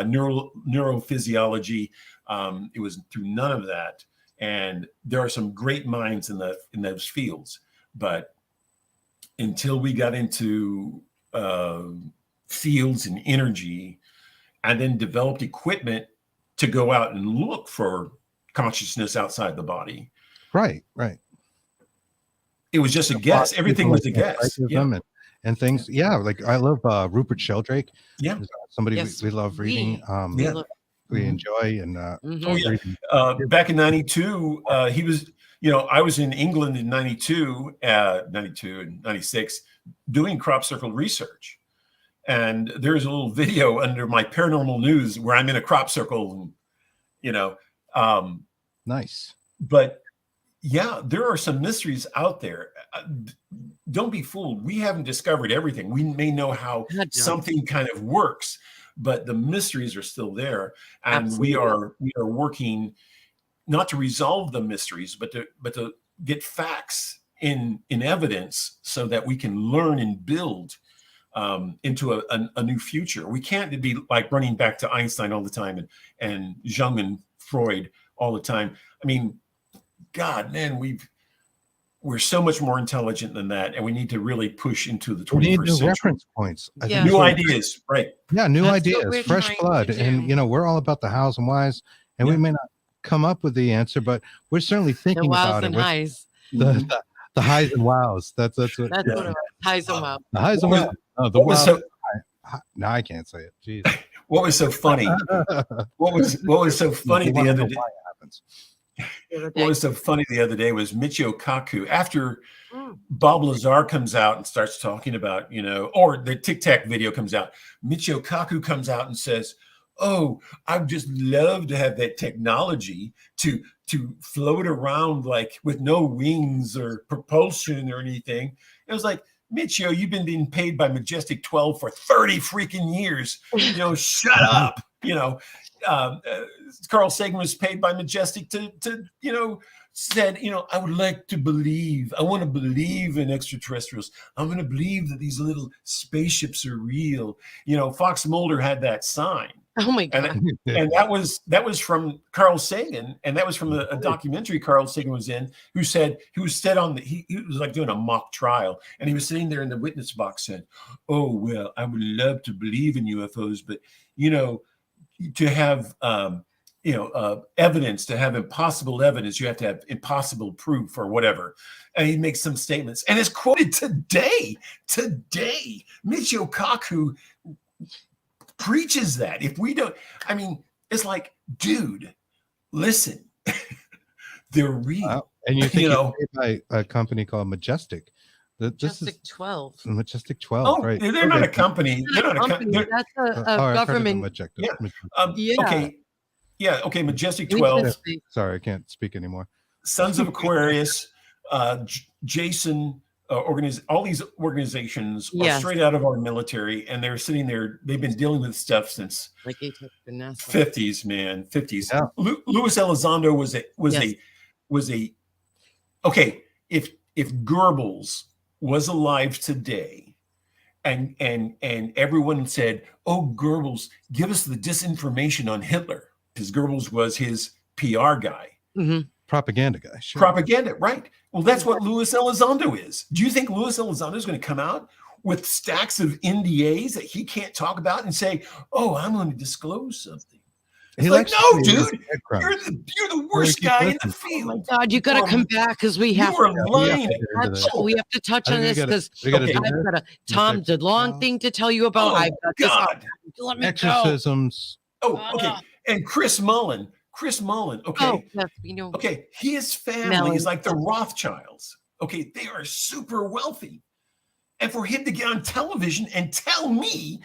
neurophysiology. It was through none of that. And there are some great minds in those fields. But until we got into fields and energy, and then developed equipment to go out and look for consciousness outside the body. Right. It was just a guess. Everything was a guess. And things. Yeah. Like I love Rupert Sheldrake. Yeah. Somebody we love reading. We enjoy. And back in 92, he was, I was in England in 92 and 96 doing crop circle research. And there's a little video under my paranormal news where I'm in a crop circle, nice. But yeah, there are some mysteries out there. Don't be fooled. We haven't discovered everything. We may know how something kind of works, but the mysteries are still there. And we are working not to resolve the mysteries, but to get facts in evidence so that we can learn and build into a new future. We can't be like running back to Einstein all the time and Jung and Freud all the time. I mean, God, man, we're so much more intelligent than that, and we need to really push into the 21st century. We need new reference points. New ideas, right? Yeah, new ideas, fresh blood, and we're all about the hows and whys, and we may not come up with the answer, but we're certainly thinking about it. The highs and wows. That's what. That's what it was. Highs and wow. The highs and What was- wows. Oh, the what was wow. so No, I can't say it. Jeez. what was so funny? What was so funny the other day? Why it happens. What was so funny the other day was Michio Kaku. After Bob Lazar comes out and starts talking about, or the Tic Tac video comes out, Michio Kaku comes out and says, "Oh, I'd just love to have that technology to float around like with no wings or propulsion or anything." It was like, Michio, you've been being paid by Majestic 12 for 30 freaking years. Shut up. Carl Sagan was paid by Majestic to said, I would like to believe, I want to believe in extraterrestrials. I'm going to believe that these little spaceships are real. Fox Mulder had that sign. Oh my God. And that was from Carl Sagan, and that was from a documentary Carl Sagan was in, he was like doing a mock trial, and he was sitting there in the witness box saying, "Oh, well, I would love to believe in UFOs, but to have evidence, to have impossible evidence, you have to have impossible proof or whatever." And he makes some statements, and it's quoted today. Michio Kaku preaches that. If we don't, it's like, dude, listen, they're real. Wow. And you think it's made by a company called Majestic. Majestic 12. Majestic 12, Oh, right? they're not a company. They're not a company. That's a government. Majestic. Yeah. Okay. Majestic 12. Sorry, I can't speak anymore. Sons of Aquarius, Jason, all these organizations are straight out of our military, and they're sitting there. They've been dealing with stuff since like 50s, man, 50s. Yeah. Luis Elizondo was a okay. If Goebbels was alive today, and everyone said, "Oh, Goebbels, give us the disinformation on Hitler," because Goebbels was his PR guy. Mm-hmm. Propaganda guy. Sure. Propaganda, right? Well, that's what Luis Elizondo is. Do you think Luis Elizondo is going to come out with stacks of NDAs that he can't talk about and say, "Oh, I'm going to disclose something"? It's like, no, dude, you're the worst guy in the field. Oh my God, you got to come back because we have to. We have to touch on this because I've got a Tom DeLong thing to tell you about. I've got God. Let me Exorcisms. Go. Oh, okay. And Chris Mullen. Okay. Oh, yes, we know. Okay. His family is like the Rothschilds. Okay. They are super wealthy. And for him to get on television and tell me,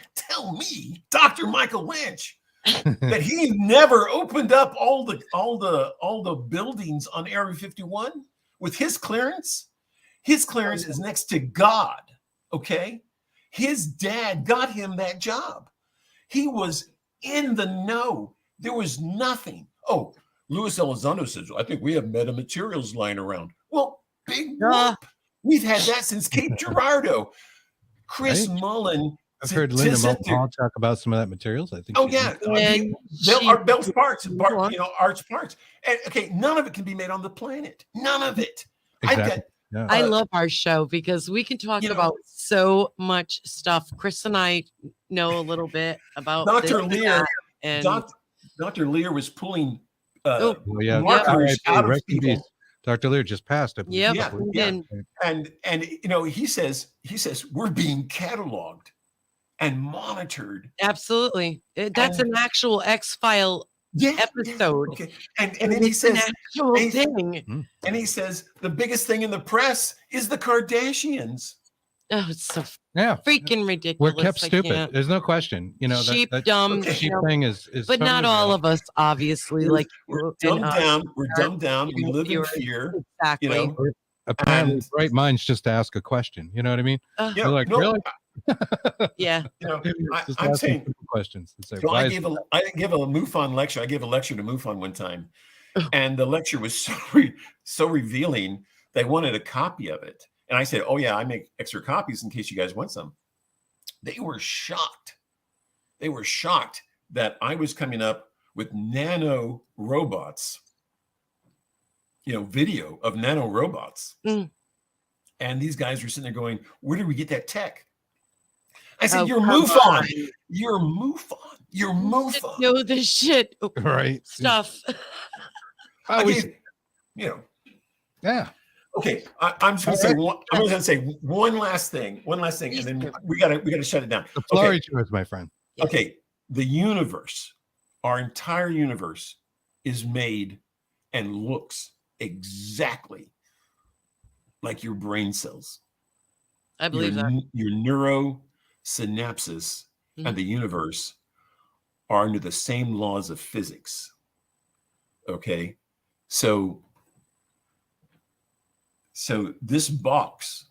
Dr. Michael Lynch, that he never opened up all the buildings on Area 51 with his clearance. His clearance is next to God. Okay. His dad got him that job. He was in the know. There was nothing. Oh, Luis Elizondo says, "I think we have metamaterials lying around." Well, big whoop. We've had that since Cape Girardeau. Chris Mullen. I've heard Linda Moulton talk about some of that materials. I think. Oh yeah, Bell's parts, Art's parts. And, okay, none of it can be made on the planet. None of it. Exactly. I love our show because we can talk about so much stuff. Chris and I know a little bit about Dr. Lear. And Dr. Lear was pulling markers out of people. Dr. Lear just passed. Yeah. And he says we're being cataloged and monitored. Absolutely. That's an actual X-File episode. Okay. And then he says, an actual thing. And he says the biggest thing in the press is the Kardashians. Oh, it's so freaking ridiculous. We're kept stupid. There's no question. Sheep, dumb. Sheep thing is but not all of us, obviously. We're dumbed down. We're dumbed down. We live in fear. Exactly. Apparently, bright minds just to ask a question. You know what I mean? Yeah. Like, really? Yeah. I'm saying questions. So I gave a MUFON lecture. I gave a lecture to MUFON one time, and the lecture was so revealing. They wanted a copy of it. And I said, "Oh yeah, I make extra copies in case you guys want some." They were shocked. They were shocked that I was coming up with nano robots, video of nano robots. And these guys were sitting there going, "Where did we get that tech?" I said, "You're MUFON. You're MUFON. You're MUFON. Know this shit, right? Stuff." Yeah. Okay, I'm just going to say one. I'm going to say one last thing, and then we gotta shut it down. The floor is yours, my friend. Yes. Okay, the universe, our entire universe, is made and looks exactly like your brain cells. I believe your neurosynapses and the universe are under the same laws of physics. Okay, so this box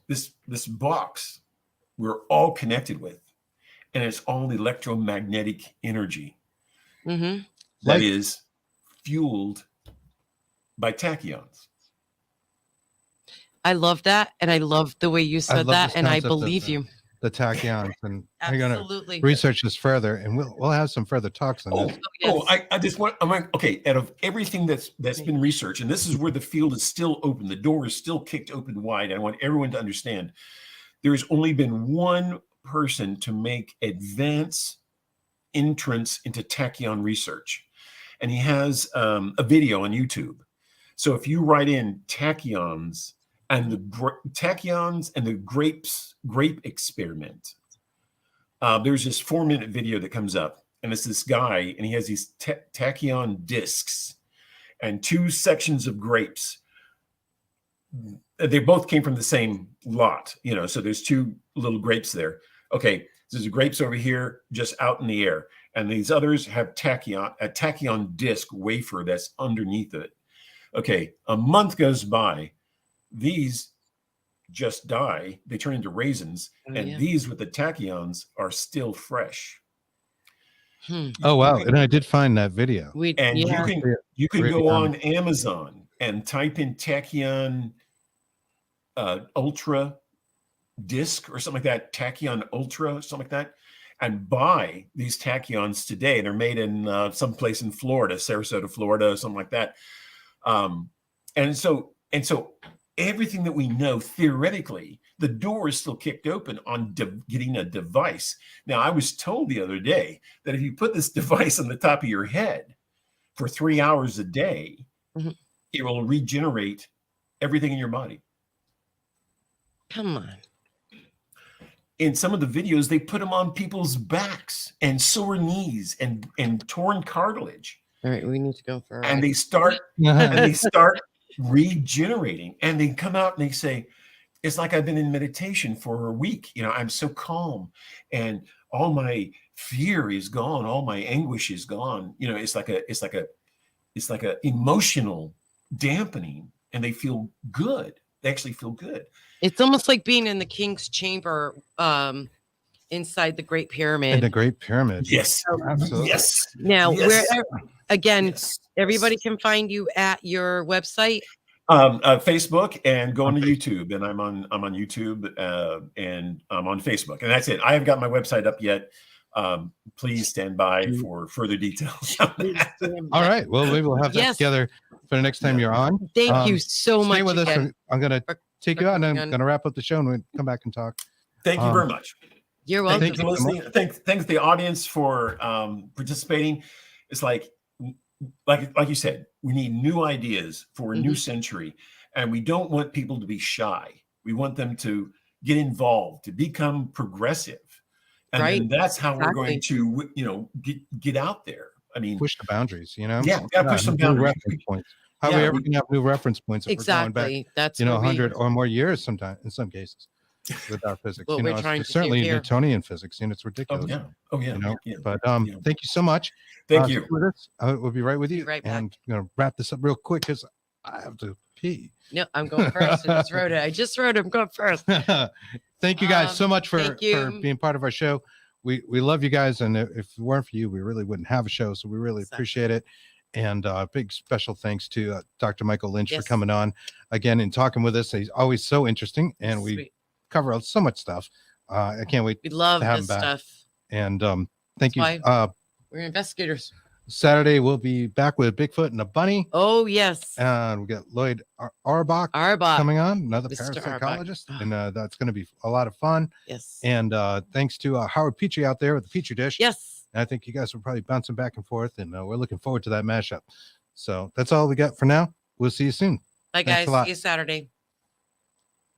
we're all connected with, and it's all electromagnetic energy that is fueled by tachyons. I love that, and I love the way you said that, and I believe you. The tachyons, and Absolutely. I'm gonna research this further, and we'll have some further talks on this. I just want. I'm like, okay. Out of everything that's been researched, and this is where the field is still open, the door is still kicked open wide. I want everyone to understand. There has only been one person to make advanced entrance into tachyon research, and he has a video on YouTube. So if you write in tachyons and the grape experiment, there's this 4-minute video that comes up, and it's this guy, and he has these tachyon discs and 2 sections of grapes. They both came from the same lot, so there's 2 little grapes there. Okay, so there's grapes over here just out in the air, and these others have a tachyon disc wafer that's underneath it. Okay, a month goes by, these just die, they turn into raisins, these with the tachyons are still fresh. Oh wow, and I did find that video. You can go on Amazon and type in tachyon ultra disc or something like that, tachyon ultra, something like that, and buy these tachyons today. They're made in some place in Florida, Sarasota, Florida, something like that. And so everything that we know theoretically, the door is still kicked open on getting a device. Now, I was told the other day that if you put this device on the top of your head for 3 hours a day, it will regenerate everything in your body. Come on. In some of the videos, they put them on people's backs and sore knees and torn cartilage. All right, we need to go for a ride. And they start regenerating, and they come out and they say, it's like I've been in meditation for a week. I'm so calm, and all my fear is gone, all my anguish is gone. It's like a emotional dampening, and they feel good. They actually feel good. It's almost like being in the King's Chamber inside the Great Pyramid. In the Great Pyramid. Yes. Absolutely. Yes. Now, everybody can find you at your website. Facebook, and go on to YouTube, and I'm on YouTube, and I'm on Facebook, and that's it. I haven't got my website up yet. Please stand by for further details on that. All right. Well, maybe we'll have that together for the next time you're on. Thank you so much. Stay with us. I'm going to take you out, and I'm going to wrap up the show, and we'll come back and talk. Thank you very much. You're welcome. Thank you for listening. Thanks the audience for participating. It's like you said, we need new ideas for a new century, and we don't want people to be shy. We want them to get involved, to become progressive, and then that's how we're going to, get out there. I mean, push the boundaries. Yeah, push some boundaries. Reference points. How are we ever going to have new reference points if we're going back? That's 100 or more years, sometimes in some cases, with our physics. Well, we're trying it's certainly Newtonian physics, and it's ridiculous. Oh yeah. But thank you so much. Thank you. With us. We'll be right with you. Right back. And I'm going to wrap this up real quick because I have to pee. No, I'm going first. I just wrote it. I'm going first. Thank you guys so much for being part of our show. We love you guys, and if it weren't for you, we really wouldn't have a show. So we really appreciate it. And big special thanks to Dr. Michael Lynch for coming on again and talking with us. He's always so interesting, and we cover so much stuff. I can't wait. We love to have this him back. stuff. And thank you. We're investigators. Saturday we'll be back with Bigfoot and a bunny. Oh yes. And we got Lloyd Auerbach coming on, another Mr. parapsychologist, and that's going to be a lot of fun. Yes. And thanks to Howard Petrie out there with the Petri dish. Yes. And I think you guys will probably bouncing back and forth, and we're looking forward to that mashup. So that's all we got for now. We'll see you soon. Bye guys. See you Saturday.